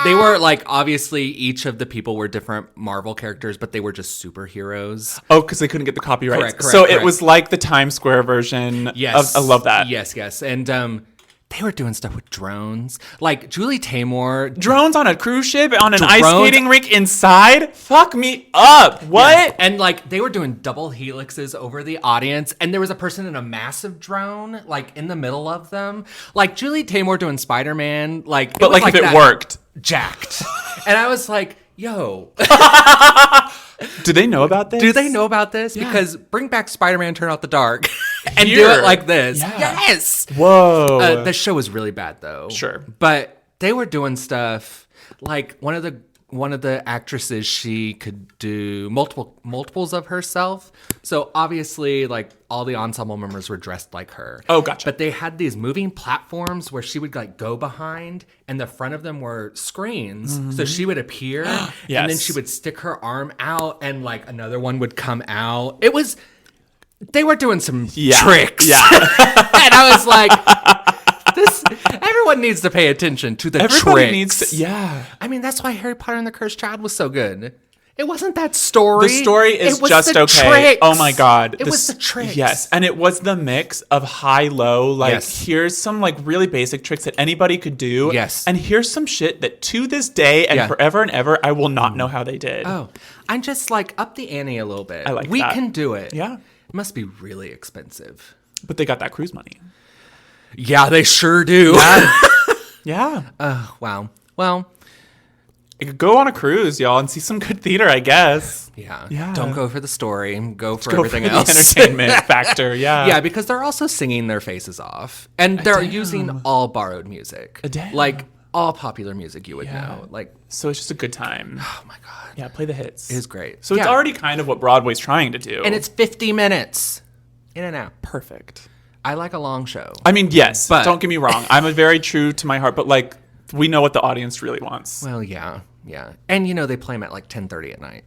they were, like, obviously each of the people were different Marvel characters, but they were just superheroes. Oh, because they couldn't get the copyright. Correct. It was like the Times Square version. Yes. I love that. Yes. And they were doing stuff with drones. Like, Julie Taymor. Drones on a cruise ship, on an ice skating rink inside? Fuck me up. What? Yes. And, like, they were doing double helixes over the audience. And there was a person in a massive drone, like, in the middle of them. Like, Julie Taymor doing Spider-Man. Like, but, like if it worked. Jacked. And I was like, yo. Do they know about this? Do they know about this? Yeah. Because bring back Spider-Man Turn Out the Dark and do it like this. Yeah. Yes. Whoa. The show was really bad, though. Sure. But they were doing stuff like one of the actresses, she could do multiples of herself. So obviously, like, all the ensemble members were dressed like her. Oh, gotcha. But they had these moving platforms where she would, like, go behind, and the front of them were screens. So she would appear, and then she would stick her arm out, and, like, another one would come out. They were doing some tricks. Yeah. And I was like, everyone needs to pay attention to the tricks. I mean, that's why Harry Potter and the Cursed Child was so good. It wasn't that story. The story is just okay. Tricks. Oh my God. It was the tricks. Yes. And it was the mix of high-low. Like, here's some like really basic tricks that anybody could do. Yes. And here's some shit that to this day and forever and ever, I will not know how they did. Oh, I'm just like up the ante a little bit. I like we that. can do it. Yeah. It must be really expensive. But they got that cruise money. Yeah, they sure do. Yeah. Wow. Well, you could go on a cruise, y'all, and see some good theater, I guess. Yeah. Don't go for the story. Go for everything else. The entertainment factor, yeah. Yeah, because they're also singing their faces off. And they're using all borrowed music. Like, all popular music you would know. Like, so it's just a good time. Oh, my God. Yeah, play the hits. It is great. So it's already kind of what Broadway's trying to do. And it's 50 minutes. In and out. Perfect. I like a long show. I mean, yes. But don't get me wrong. I'm a very true to my heart. But, like, we know what the audience really wants. Well, yeah. And, they play them at, like, 10:30 at night.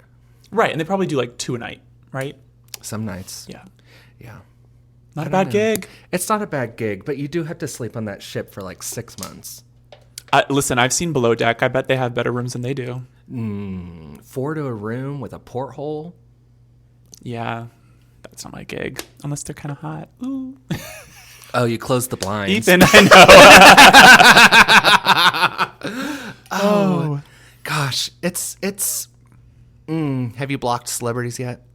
Right. And they probably do, like, 2 a night, right? Some nights. Yeah. Not a bad gig. It's not a bad gig, but you do have to sleep on that ship for like 6 months. Listen, I've seen Below Deck. I bet they have better rooms than they do. 4 to a room with a porthole. Yeah, that's not my gig. Unless they're kind of hot. Ooh. Oh, you closed the blinds. Ethan, I know. Oh, gosh. It's have you blocked celebrities yet?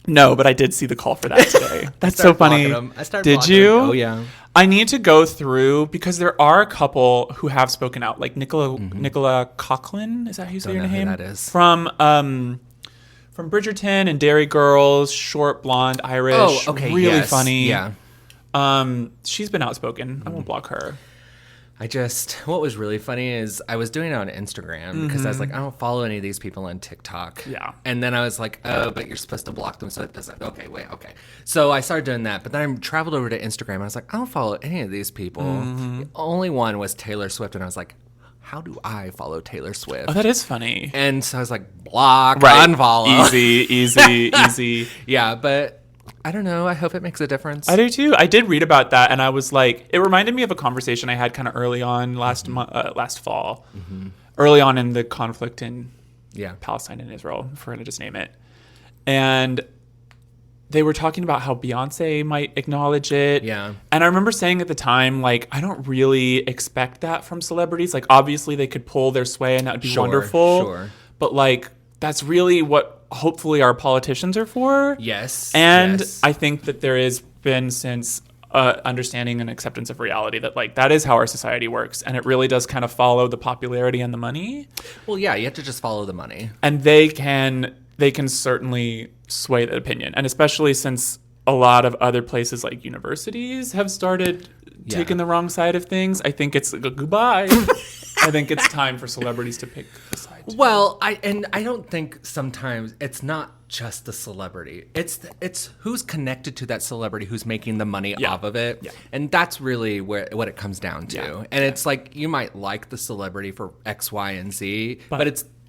No, but I did see the call for that today. That's so funny. I started Did you? Oh, yeah. I need to go through because there are a couple who have spoken out, like Nicola Coughlan. Is that how you say your name? Who that is. From Bridgerton and Dairy Girls, short, blonde, Irish. Oh, okay. Really funny. Yeah. She's been outspoken. I won't block her. What was really funny is I was doing it on Instagram because I was like, I don't follow any of these people on TikTok. Yeah. And then I was like, oh, but you're supposed to block them so it doesn't. Okay, wait, okay. So I started doing that, but then I traveled over to Instagram and I was like, I don't follow any of these people. The only one was Taylor Swift, and I was like, how do I follow Taylor Swift? Oh, that is funny. And so I was like, block, unfollow. Easy. Yeah, but I don't know. I hope it makes a difference. I do too. I did read about that, and I was like, it reminded me of a conversation I had kind of early on last fall, early on in the conflict in Palestine and Israel, if we're going to just name it. And they were talking about how Beyonce might acknowledge it. Yeah. And I remember saying at the time, like, I don't really expect that from celebrities. Like, obviously they could pull their sway and that would be wonderful. Sure. But, like, that's really what hopefully our politicians are for. Yes. And I think that there has been since understanding and acceptance of reality that, like, that is how our society works. And it really does kind of follow the popularity and the money. Well, yeah, you have to just follow the money. And they can certainly sway that opinion. And especially since a lot of other places like universities have started taking the wrong side of things, I think it's goodbye. I think it's time for celebrities to pick a side too. Well, I don't think sometimes it's not just the celebrity. It's who's connected to that celebrity, who's making the money off of it. Yeah. And that's really what it comes down to. Yeah. And it's like you might like the celebrity for X, Y, and Z, but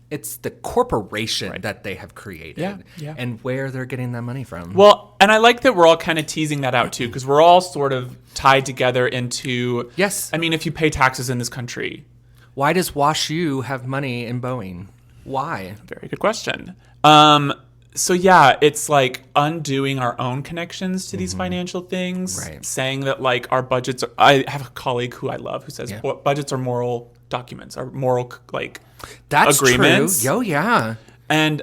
it's the corporation that they have created and where they're getting that money from. Well, and I like that we're all kind of teasing that out too, because we're all sort of tied together into, yes. I mean, if you pay taxes in this country. Why does WashU have money in Boeing? Why? Very good question. So yeah, it's like undoing our own connections to these financial things, saying that like our budgets are, I have a colleague who I love who says budgets are moral documents, are moral like that's agreements. True. Oh yeah. And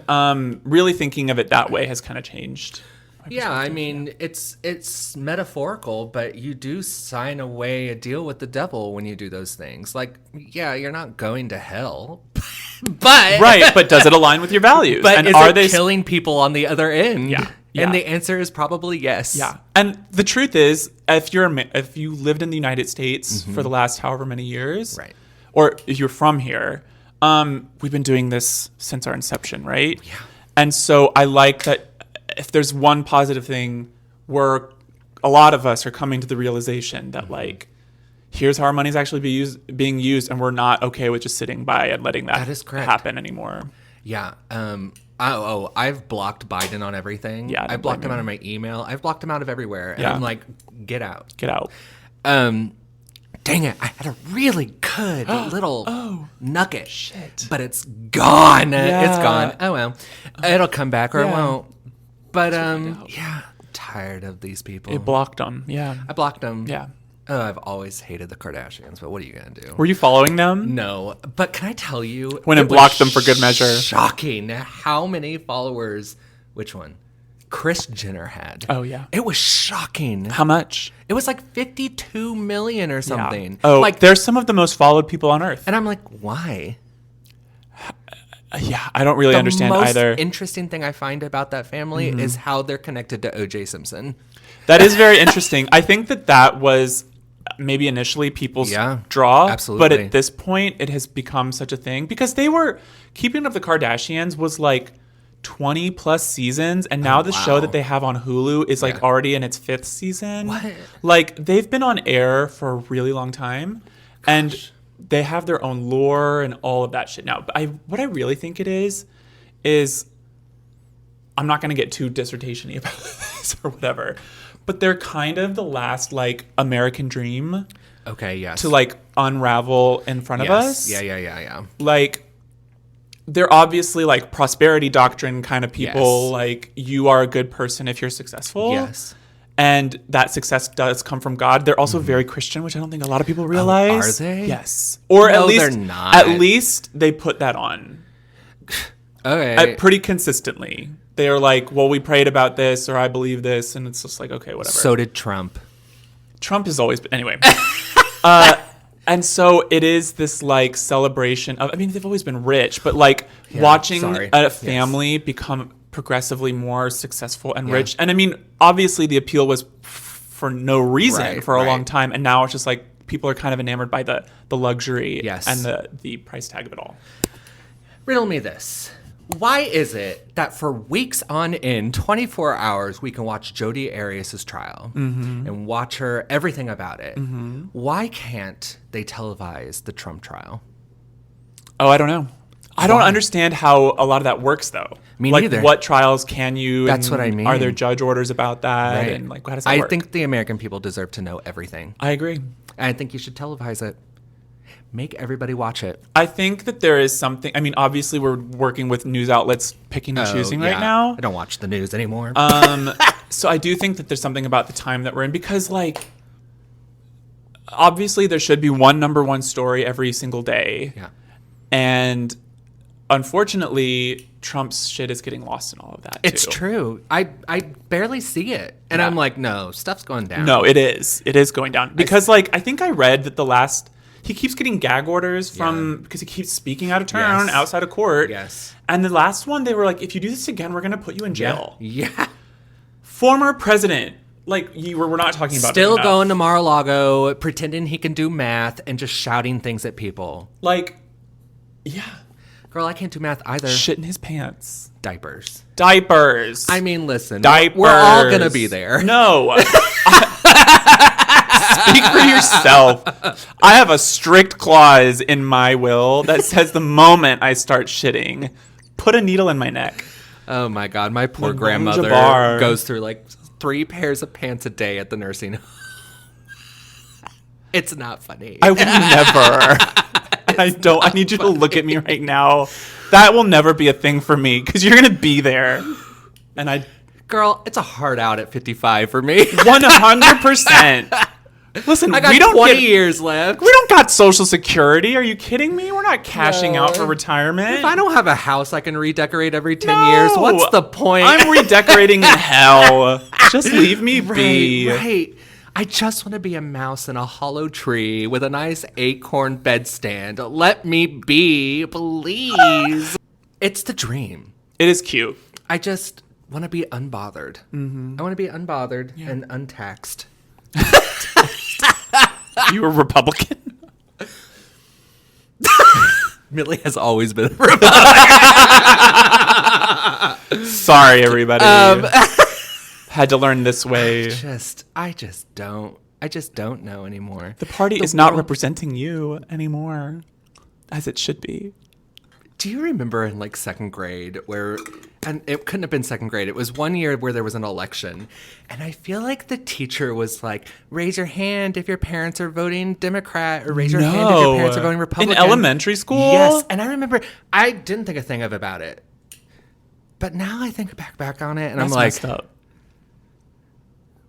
really thinking of it that way has kind of changed. Yeah, I mean, it's metaphorical, but you do sign away a deal with the devil when you do those things. Like, yeah, you're not going to hell, but but does it align with your values? But and are they killing people on the other end? Yeah. And the answer is probably yes. Yeah. And the truth is, if you lived in the United States for the last however many years, or if you're from here, we've been doing this since our inception, right? Yeah. And so I like that. If there's one positive thing, a lot of us are coming to the realization that like, here's how our money's actually being used, and we're not okay with just sitting by and letting that happen anymore. Yeah. I've blocked Biden on everything. Yeah. I blocked him out of my email. I've blocked him out of everywhere. And I'm like, get out. Get out. Dang it, I had a really good little nugget. Shit. But it's gone. Yeah. It's gone. Oh, well. It'll come back or it won't. But, tired of these people. It blocked them. Yeah. I blocked them. Yeah. Oh, I've always hated the Kardashians, but what are you going to do? Were you following them? No. But can I tell you? When it blocked them for good measure. Shocking how many followers, which one? Kris Jenner had. Oh, yeah. It was shocking. How much? It was like 52 million or something. Yeah. Oh, like they're some of the most followed people on earth. And I'm like, why? Yeah, I don't really understand either. The most interesting thing I find about that family is how they're connected to O.J. Simpson. That is very interesting. I think that was maybe initially people's draw. Absolutely. But at this point, it has become such a thing because Keeping Up the Kardashians was like 20 plus seasons, and now the show that they have on Hulu is like already in its 5th season. What? Like they've been on air for a really long time. Gosh. And they have their own lore and all of that shit now. But what I really think it is I'm not going to get too dissertation-y about this or whatever. but they're kind of the last like American dream. Okay, yes. To like unravel in front of us. Yeah. Like they're obviously like prosperity doctrine kind of people. Yes. Like you are a good person if you're successful. Yes. And that success does come from God. They're also very Christian, which I don't think a lot of people realize. Are they? Yes. Or No, at least they're not. At least they put that on. Okay. Pretty consistently. They're like, well, we prayed about this, or I believe this, and it's just like, okay, whatever. So did Trump. Trump has always been anyway. And so it is this like celebration of, I mean, they've always been rich, but like watching a family become progressively more successful and rich. And I mean, obviously the appeal was for no reason for a long time. And now it's just like people are kind of enamored by the luxury and the price tag of it all. Riddle me this. Why is it that for weeks on end, 24 hours, we can watch Jodi Arias' trial and watch her, everything about it? Why can't they televise the Trump trial? Oh, I don't know. I don't understand how a lot of that works, though. Me like, neither. What trials can you? That's what I mean. Are there judge orders about that? Right. And like, how does that work? I think the American people deserve to know everything. I agree. And I think you should televise it. Make everybody watch it. I think that there is something. I mean, obviously, we're working with news outlets picking and choosing right now. I don't watch the news anymore. So I do think that there's something about the time that we're in because, like, obviously, there should be one number one story every single day. Yeah. And unfortunately, Trump's shit is getting lost in all of that, too. It's true. I barely see it. And I'm like, no, stuff's going down. No, it is. It is going down. Because, I think I read that he keeps getting gag orders because he keeps speaking out of turn outside of court. Yes. And the last one, they were like, if you do this again, we're going to put you in jail. Yeah. Former president. Like, we're not talking about still going to Mar-a-Lago, pretending he can do math and just shouting things at people. Like, yeah. Girl, I can't do math either. Shit in his pants. Diapers. I mean, listen. Diapers. We're all going to be there. No. Speak for yourself. I have a strict clause in my will that says the moment I start shitting, put a needle in my neck. Oh my God. My poor grandmother goes through like 3 pairs of pants a day at the nursing home. It's not funny. I would never. I need you to look at me right now. That will never be a thing for me because you're going to be there. And Girl, it's a hard out at 55 for me. 100%. Listen, I got 20 years left. We don't got Social Security. Are you kidding me? We're not cashing out for retirement. If I don't have a house I can redecorate every 10 years, what's the point? I'm redecorating in hell. Just leave me be. Right. I just want to be a mouse in a hollow tree with a nice acorn bedstand. Let me be, please. It's the dream. It is cute. I just want to be unbothered. I want to be unbothered and untaxed. You a Republican? Millie has always been a Republican. Sorry, everybody. Had to learn this way. I just don't know anymore. The party is not representing you anymore, as it should be. Do you remember in like second grade and it couldn't have been second grade. It was one year where there was an election. And I feel like the teacher was like, raise your hand if your parents are voting Democrat or raise your hand if your parents are voting Republican. In elementary school? Yes. And I remember, I didn't think a thing about it. But now I think back on it and That's I'm like, messed up.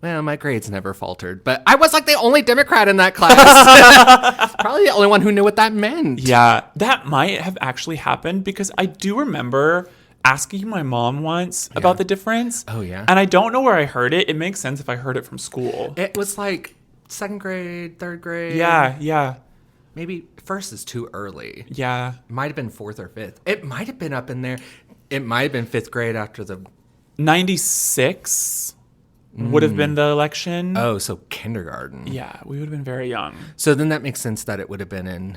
Well, my grades never faltered, but I was like the only Democrat in that class. Probably the only one who knew what that meant. Yeah, that might have actually happened because I do remember asking my mom once about the difference. Oh, yeah? And I don't know where I heard it. It makes sense if I heard it from school. It was like second grade, third grade. Yeah. Maybe first is too early. Yeah. Might have been fourth or fifth. It might have been up in there. It might have been fifth grade after the... 96 would have been the election. Oh, so kindergarten. Yeah, we would have been very young. So then that makes sense that it would have been in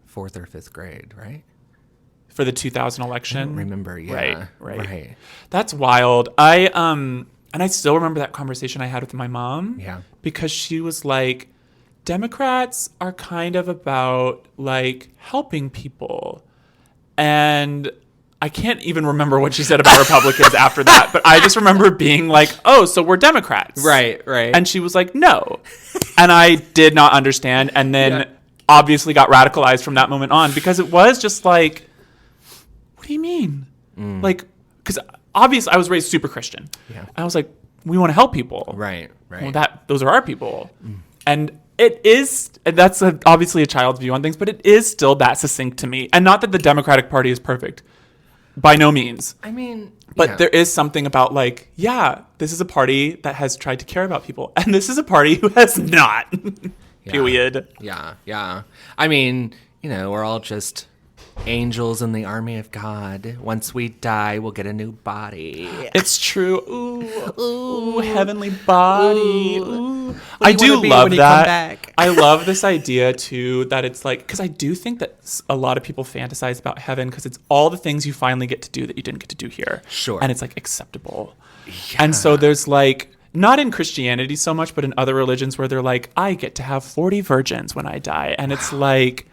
fourth or fifth grade, right? For the 2000 election? I don't remember, yeah. Right. That's wild. And I still remember that conversation I had with my mom. Yeah. Because she was like, Democrats are kind of about like helping people. And I can't even remember what she said about Republicans after that, but I just remember being like, oh, so we're Democrats. Right. And she was like, no. And I did not understand, and then obviously got radicalized from that moment on, because it was just like, what do you mean? Like, because obviously I was raised super Christian. Yeah. I was like, we want to help people. Right. Well, those are our people. And it is, that's obviously a child's view on things, but it is still that succinct to me. And not that the Democratic Party is perfect. By no means. I mean, but there is something about like, this is a party that has tried to care about people, and this is a party who has not. Period. Yeah. I mean, we're all just angels in the army of God. Once we die, we'll get a new body. It's true. Ooh, heavenly body. Ooh. I do love that. I love this idea too, that it's like, because I do think that a lot of people fantasize about heaven because it's all the things you finally get to do that you didn't get to do here. Sure. And it's like acceptable. Yeah. And so there's like, not in Christianity so much, but in other religions where they're like, I get to have 40 virgins when I die. And it's like,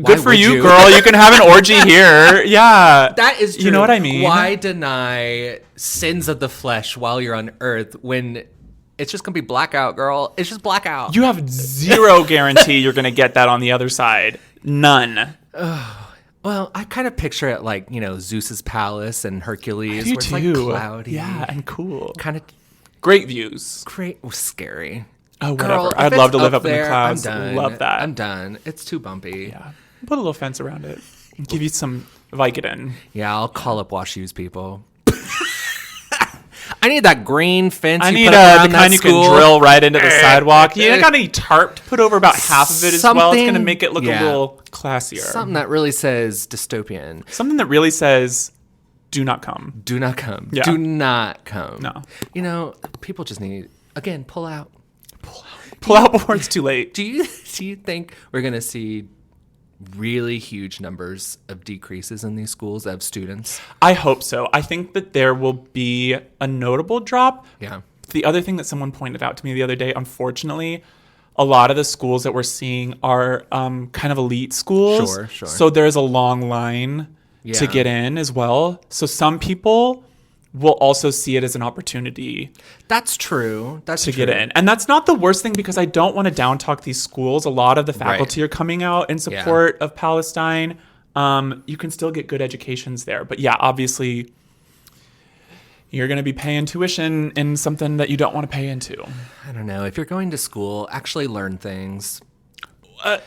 good for you, girl. You can have an orgy here. Yeah. That is true. You know what I mean? Why deny sins of the flesh while you're on earth when it's just going to be blackout, girl? It's just blackout. You have zero guarantee you're going to get that on the other side. None. Well, I kind of picture it like, Zeus's palace and Hercules. I do where it's too. like cloudy. Yeah, and cool. Kind of great views. Scary. Oh, whatever. Girl, I'd love to live up in the there, clouds. I'm done. Love that. I'm done. It's too bumpy. Yeah. Put a little fence around it. Give you some Vicodin. Yeah, I'll call up Washoe's people. I need that green fence. I you need put up the kind you school. can drill right into the sidewalk. You ain't got any tarp to put over about half of it as well. It's going to make it look a little classier. Something that really says dystopian. Something that really says, do not come. Do not come. Yeah. Do not come. No. People just need, again, pull out. Pull out before it's too late. Do you think we're going to see really huge numbers of decreases in these schools of students? I hope so. I think that there will be a notable drop. Yeah. The other thing that someone pointed out to me the other day, unfortunately, a lot of the schools that we're seeing are kind of elite schools. Sure. So there's a long line to get in as well. So some people will also see it as an opportunity. That's true. To get in. And that's not the worst thing, because I don't want to down talk these schools. A lot of the faculty are coming out in support of Palestine. You can still get good educations there. But yeah, obviously, you're going to be paying tuition in something that you don't want to pay into. I don't know. If you're going to school, actually learn things.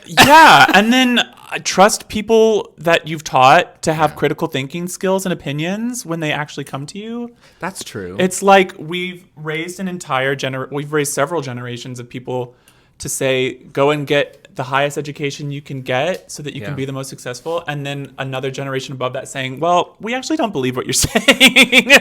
Yeah, and then trust people that you've taught to have critical thinking skills and opinions when they actually come to you. That's true. It's like we've raised several generations of people to say, go and get the highest education you can get so that you can be the most successful. And then another generation above that saying, well, we actually don't believe what you're saying.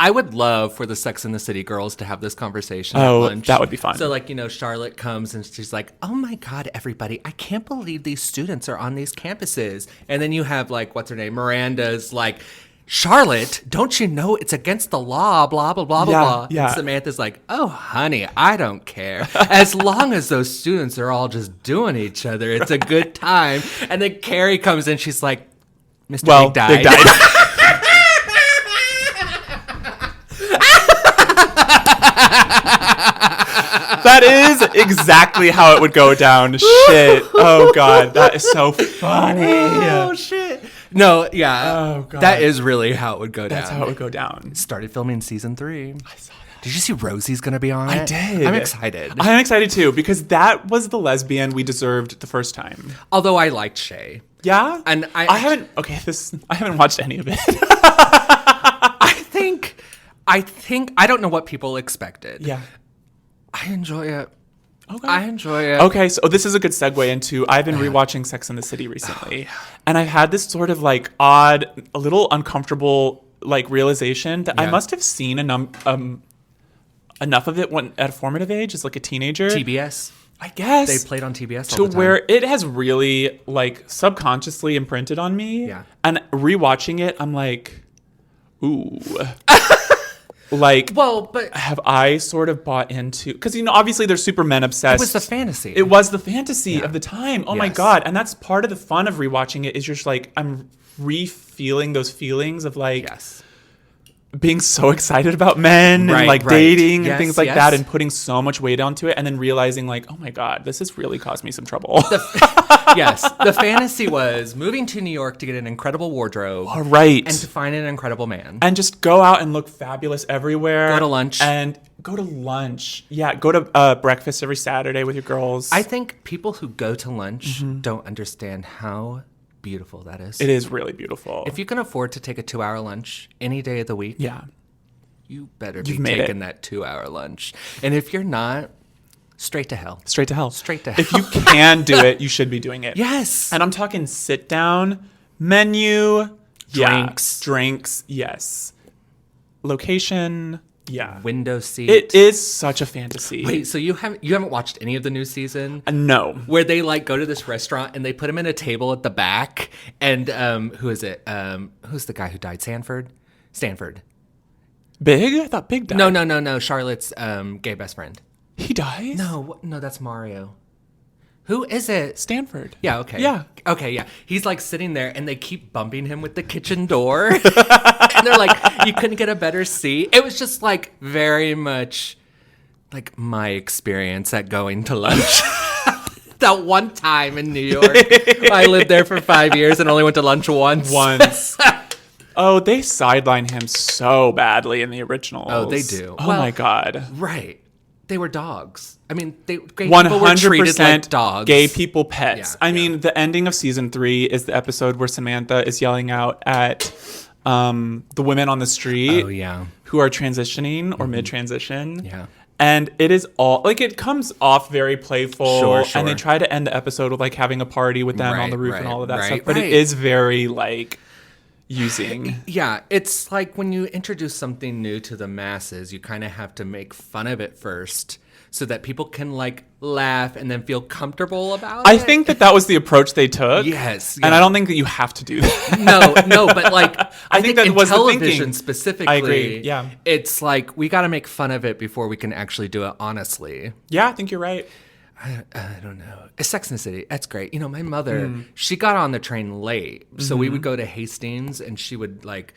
I would love for the Sex and the City girls to have this conversation at lunch. That would be fun. So, Charlotte comes and she's like, oh my God, everybody, I can't believe these students are on these campuses. And then you have, what's her name? Miranda's like, Charlotte, don't you know it's against the law, blah, blah, blah, blah. Yeah. And Samantha's like, oh, honey, I don't care. As long as those students are all just doing each other, it's a good time. And then Carrie comes in, she's like, Mr. Big died. That is exactly how it would go down. Shit. Oh, God. That is so funny. Oh, shit. No, yeah. Oh, God. That is really how it would go down. That's how it would go down. Started filming season 3. I saw that. Did you see Rosie's going to be on it? I did. I'm excited. I'm excited, too, because that was the lesbian we deserved the first time. Although I liked Shay. Yeah? And I haven't watched any of it. I don't know what people expected. Yeah. I enjoy it. Okay. I enjoy it. Okay, so this is a good segue into, I've been rewatching Sex and the City recently. And I've had this sort of odd, a little uncomfortable realization that I must have seen enough of it when at a formative age as a teenager. TBS. I guess. They played on TBS all the time. Where it has really subconsciously imprinted on me. Yeah. And rewatching it, I'm like, ooh. Like, well, but have I sort of bought into, because, you know, obviously they're super men obsessed. it was the fantasy. It was the fantasy of the time. Oh my God. And that's part of the fun of rewatching it, is you're just like, I'm re-feeling those feelings of like, being so excited about men and like dating and things like that, and putting so much weight onto it, and then realizing like, oh my God, this has really caused me some trouble. The fantasy was moving to New York to get an incredible wardrobe, and to find an incredible man, and just go out and look fabulous everywhere. Go to lunch. Yeah, go to breakfast every Saturday with your girls. I think people who go to lunch don't understand how beautiful that is. It is really beautiful. If you can afford to take a 2-hour lunch any day of the week, you better be taking that 2-hour lunch. And if you're not, straight to hell. Straight to hell. Straight to hell. If you can do it, you should be doing it. Yes. And I'm talking sit down, menu, drinks, yes. Location, window seat. It is such a fantasy. Wait, so you haven't watched any of the new season? No. Where they like go to this restaurant and they put him in a table at the back, and who is it? Who's the guy who died? Stanford. Big? I thought Big died. No. Charlotte's gay best friend. He dies? No, that's Mario. Who is it? Stanford. Yeah, okay. Yeah. Okay, yeah. He's like sitting there and they keep bumping him with the kitchen door. And they're like, you couldn't get a better seat. It was just like very much like my experience at going to lunch. That one time in New York. I lived there for 5 years and only went to lunch once. Oh, they sideline him so badly in the originals. Oh, they do. Oh my God. Right. They were dogs. I mean, gay 100% people were treated like dogs. Gay people pets. I mean, the ending of season 3 is the episode where Samantha is yelling out at the women on the street who are transitioning or mid-transition. Yeah. And it is all, like, it comes off very playful. Sure. And they try to end the episode with, like, having a party with them on the roof and all of that stuff. But it is very, like, using. Yeah, it's like when you introduce something new to the masses, you kind of have to make fun of it first so that people can like laugh and then feel comfortable about it. I think that was the approach they took. Yes. And I don't think that you have to do that. No, but like I think that in was television specifically, I agree. Yeah. It's like we got to make fun of it before we can actually do it honestly. Yeah, I think you're right. I don't know. Sex and the City. That's great. You know, my mother, she got on the train late. So we would go to Hastings and she would like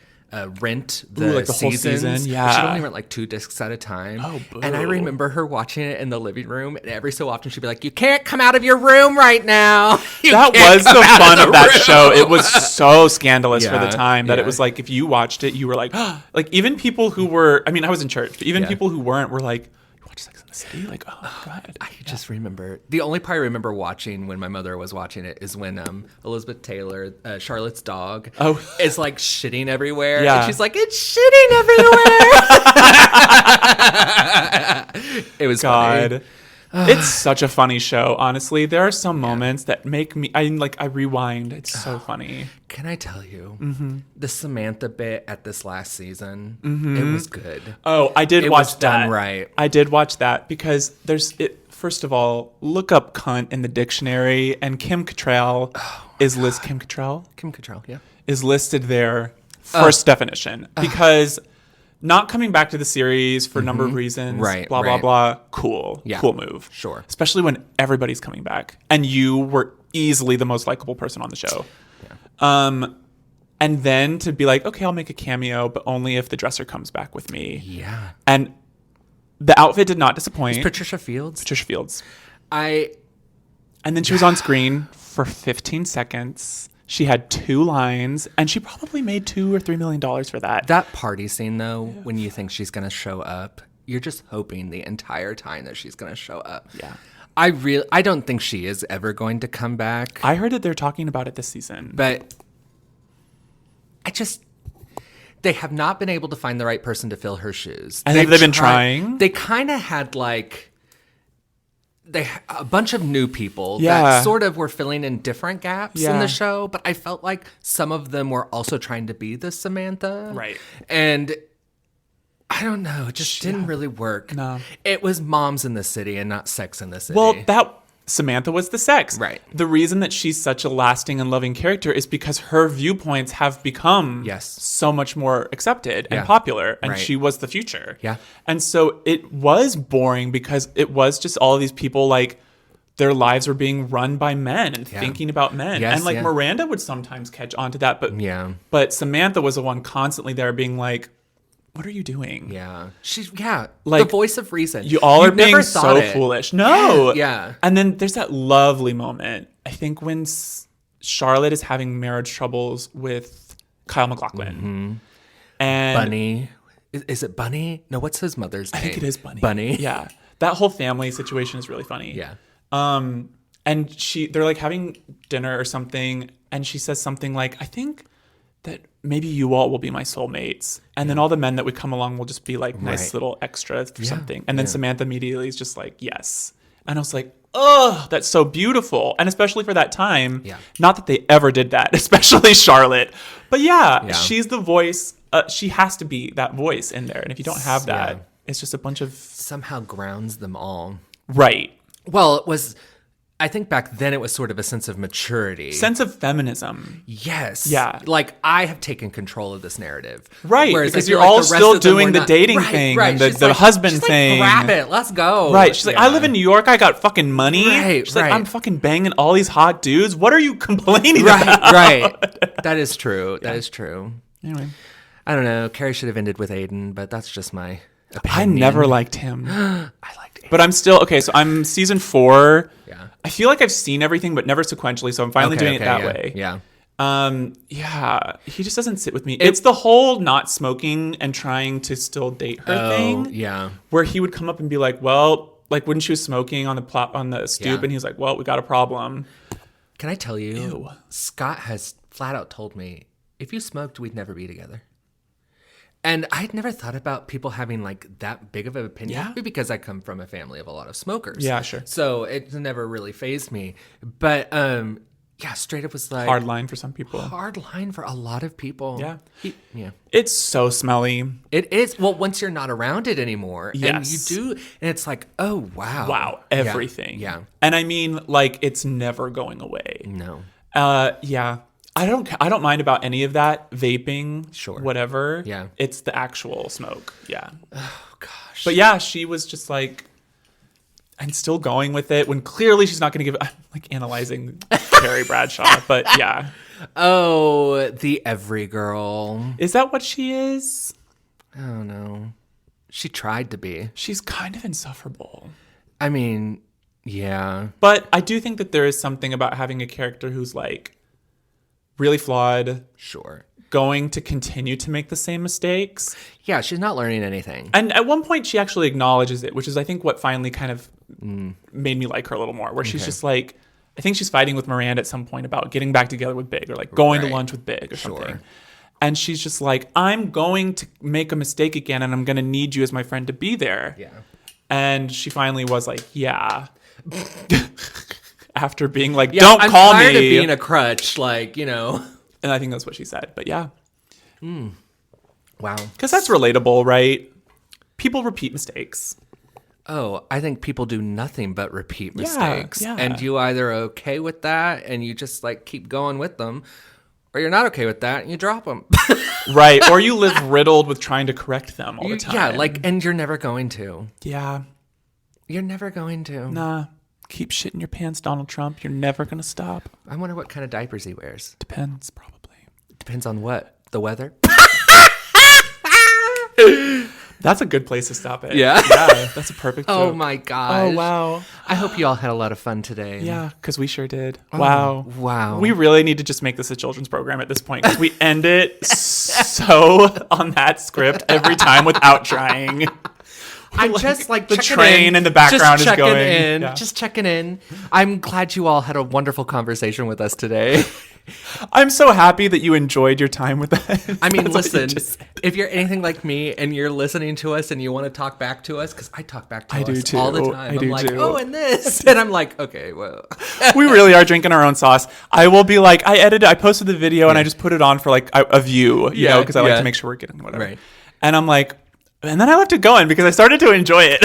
rent the whole season. Yeah. She'd only rent like 2 discs at a time. Oh, boo. And I remember her watching it in the living room. And every so often she'd be like, you can't come out of your room right now. That was the fun of that show. It was so scandalous for the time that it was like, if you watched it, you were like, oh. Like even people who were, I mean, I was in church, but even people who weren't were like, Sex and the City? Like, oh my God. I just remember, the only part I remember watching when my mother was watching it is when Elizabeth Taylor, Charlotte's dog, is like shitting everywhere. Yeah. And she's like, it's shitting everywhere. It was funny. It's such a funny show, honestly. There are some moments that make me, I rewind. It's so funny. Can I tell you, the Samantha bit at this last season, it was good. Oh, I did watch that. It was done right. I did watch that because first of all, look up cunt in the dictionary, and Kim Cattrall Kim Cattrall, yeah. Is listed there, first definition, because not coming back to the series for a number of reasons, blah, blah, cool. Yeah. Cool move. Sure. Especially when everybody's coming back and you were easily the most likable person on the show. Yeah. And then to be like, okay, I'll make a cameo, but only if the dresser comes back with me. Yeah. And the outfit did not disappoint. It's Patricia Fields. And then she was on screen for 15 seconds. She had 2 lines, and she probably made $2 or $3 million for that. That party scene, though, when you think she's going to show up, you're just hoping the entire time that she's going to show up. Yeah. I don't think she is ever going to come back. I heard that they're talking about it this season. But they have not been able to find the right person to fill her shoes. And have they been trying? They kind of had a bunch of new people that sort of were filling in different gaps in the show, but I felt like some of them were also trying to be the Samantha. Right. And I don't know, it just didn't really work. No. It was Moms in the City and not Sex in the City. Well, Samantha was the sex. Right. The reason that she's such a lasting and loving character is because her viewpoints have become so much more accepted and popular, and she was the future. Yeah. And so it was boring because it was just all of these people, like, their lives were being run by men and thinking about men. Yes, and, like, Miranda would sometimes catch on to that, but Samantha was the one constantly there being like, what are you doing? Yeah. She's, like, the voice of reason. You all are being so foolish. No. Yeah. And then there's that lovely moment, I think, when Charlotte is having marriage troubles with Kyle MacLachlan. Mm-hmm. And Bunny. Is it Bunny? No, what's his mother's name? I think it is Bunny. Bunny. Yeah. That whole family situation is really funny. Yeah. And they're like having dinner or something, and she says something like, I think that maybe you all will be my soulmates. And then all the men that would come along will just be like nice little extras for something. And then Samantha immediately is just like, yes. And I was like, oh, that's so beautiful. And especially for that time, not that they ever did that, especially Charlotte. But she's the voice. She has to be that voice in there. And if you don't have that, it's just a bunch of... Somehow grounds them all. Right. Well, it was... I think back then it was sort of a sense of maturity. Sense of feminism. Yes. Yeah. Like, I have taken control of this narrative. Right. Whereas because you're all still doing the dating thing and the husband thing. Grab it. Let's go. Right. She's like, I live in New York. I got fucking money. Right. She's like, I'm fucking banging all these hot dudes. What are you complaining about? Right. That is true. That is true. Anyway. I don't know. Carrie should have ended with Aiden, but that's just my opinion. I never liked him. I liked Aiden. But I'm still... Okay, so I'm season 4. Yeah. I feel like I've seen everything, but never sequentially, so I'm finally doing it that way. Yeah. He just doesn't sit with me. It's the whole not smoking and trying to still date her thing. Yeah. Where he would come up and be like, well, like when she was smoking on the stoop, and he's like, well, we got a problem. Can I tell you? Ew. Scott has flat out told me, if you smoked, we'd never be together. And I'd never thought about people having like that big of an opinion. Yeah. Maybe because I come from a family of a lot of smokers. Yeah, sure. So it never really fazed me. But straight up was like... Hard line for some people. Hard line for a lot of people. Yeah. It's so smelly. It is. Well, once you're not around it anymore. Yes. And you do. And it's like, oh, wow. Wow. Everything. Yeah. And I mean, like, it's never going away. No. Yeah. I don't mind about any of that. Vaping, sure, whatever. Yeah. It's the actual smoke. Yeah. Oh gosh. But yeah, she was just like, and still going with it when clearly she's not going to give. I'm like analyzing Carrie Bradshaw, but yeah. Oh, the every girl. Is that what she is? I don't know. She tried to be. She's kind of insufferable. I mean, yeah. But I do think that there is something about having a character who's like really flawed. Sure. Going to continue to make the same mistakes. Yeah, she's not learning anything. And at one point, she actually acknowledges it, which is, I think, what finally kind of made me like her a little more. Where she's just like, I think she's fighting with Miranda at some point about getting back together with Big or like going to lunch with Big or something. And she's just like, I'm going to make a mistake again and I'm going to need you as my friend to be there. Yeah. And she finally was like, yeah. After being like, don't call me. I'm tired of being a crutch, like, you know. And I think that's what she said. But yeah. Wow. Because that's relatable, right? People repeat mistakes. Oh, I think people do nothing but repeat mistakes. Yeah. And you either are okay with that and you just like keep going with them, or you're not okay with that and you drop them. Right. Or you live riddled with trying to correct them all the time. Yeah, like, and you're never going to. Yeah. You're never going to. Nah. Keep shitting your pants, Donald Trump. You're never going to stop. I wonder what kind of diapers he wears. Depends, probably. Depends on what? The weather? That's a good place to stop it. Yeah. Yeah, that's a perfect joke. Oh my gosh. Oh, wow. I hope you all had a lot of fun today. Yeah, because we sure did. Oh, wow. Wow. We really need to just make this a children's program at this point because we end it so on that script every time without trying. I'm just like the train in the background is going. Just checking in. I'm glad you all had a wonderful conversation with us today. I'm so happy that you enjoyed your time with us. I mean, listen, if you're anything like me and you're listening to us and you want to talk back to us, because I talk back to us all the time. I'm like, oh, and this. And I'm like, okay, well. We really are drinking our own sauce. I will be like, I posted the video and I just put it on for like a view, you know, because I like to make sure we're getting whatever. Right. And I'm like, and then I left it going because I started to enjoy it.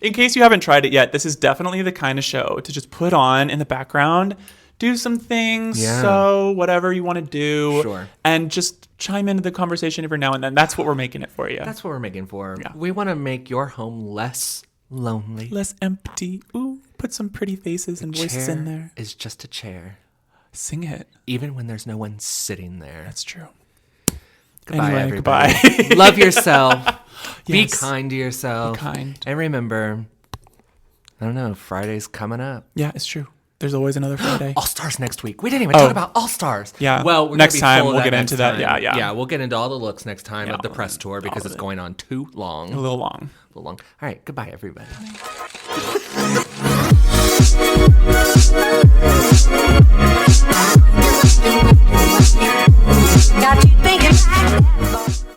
in case you haven't tried it yet, this is definitely the kind of show to just put on in the background, do some things, so whatever you want to do, and just chime into the conversation every now and then. That's what we're making it for you. That's what we're making for. Yeah. We want to make your home less lonely. Less empty. Ooh, put some pretty faces and voices in there. Is just a chair. Sing it. Even when there's no one sitting there. That's true. Goodbye, everybody. Goodbye. Love yourself. Yes. Be kind to yourself. Be kind. And remember, I don't know, Friday's coming up. Yeah, it's true. There's always another Friday. All-Stars next week. We didn't even talk about All-Stars. Yeah. Well, next time we'll get into that. Yeah. Yeah, we'll get into all the looks next time of the press tour because it's going on too long. A little long. All right. Goodbye, everybody.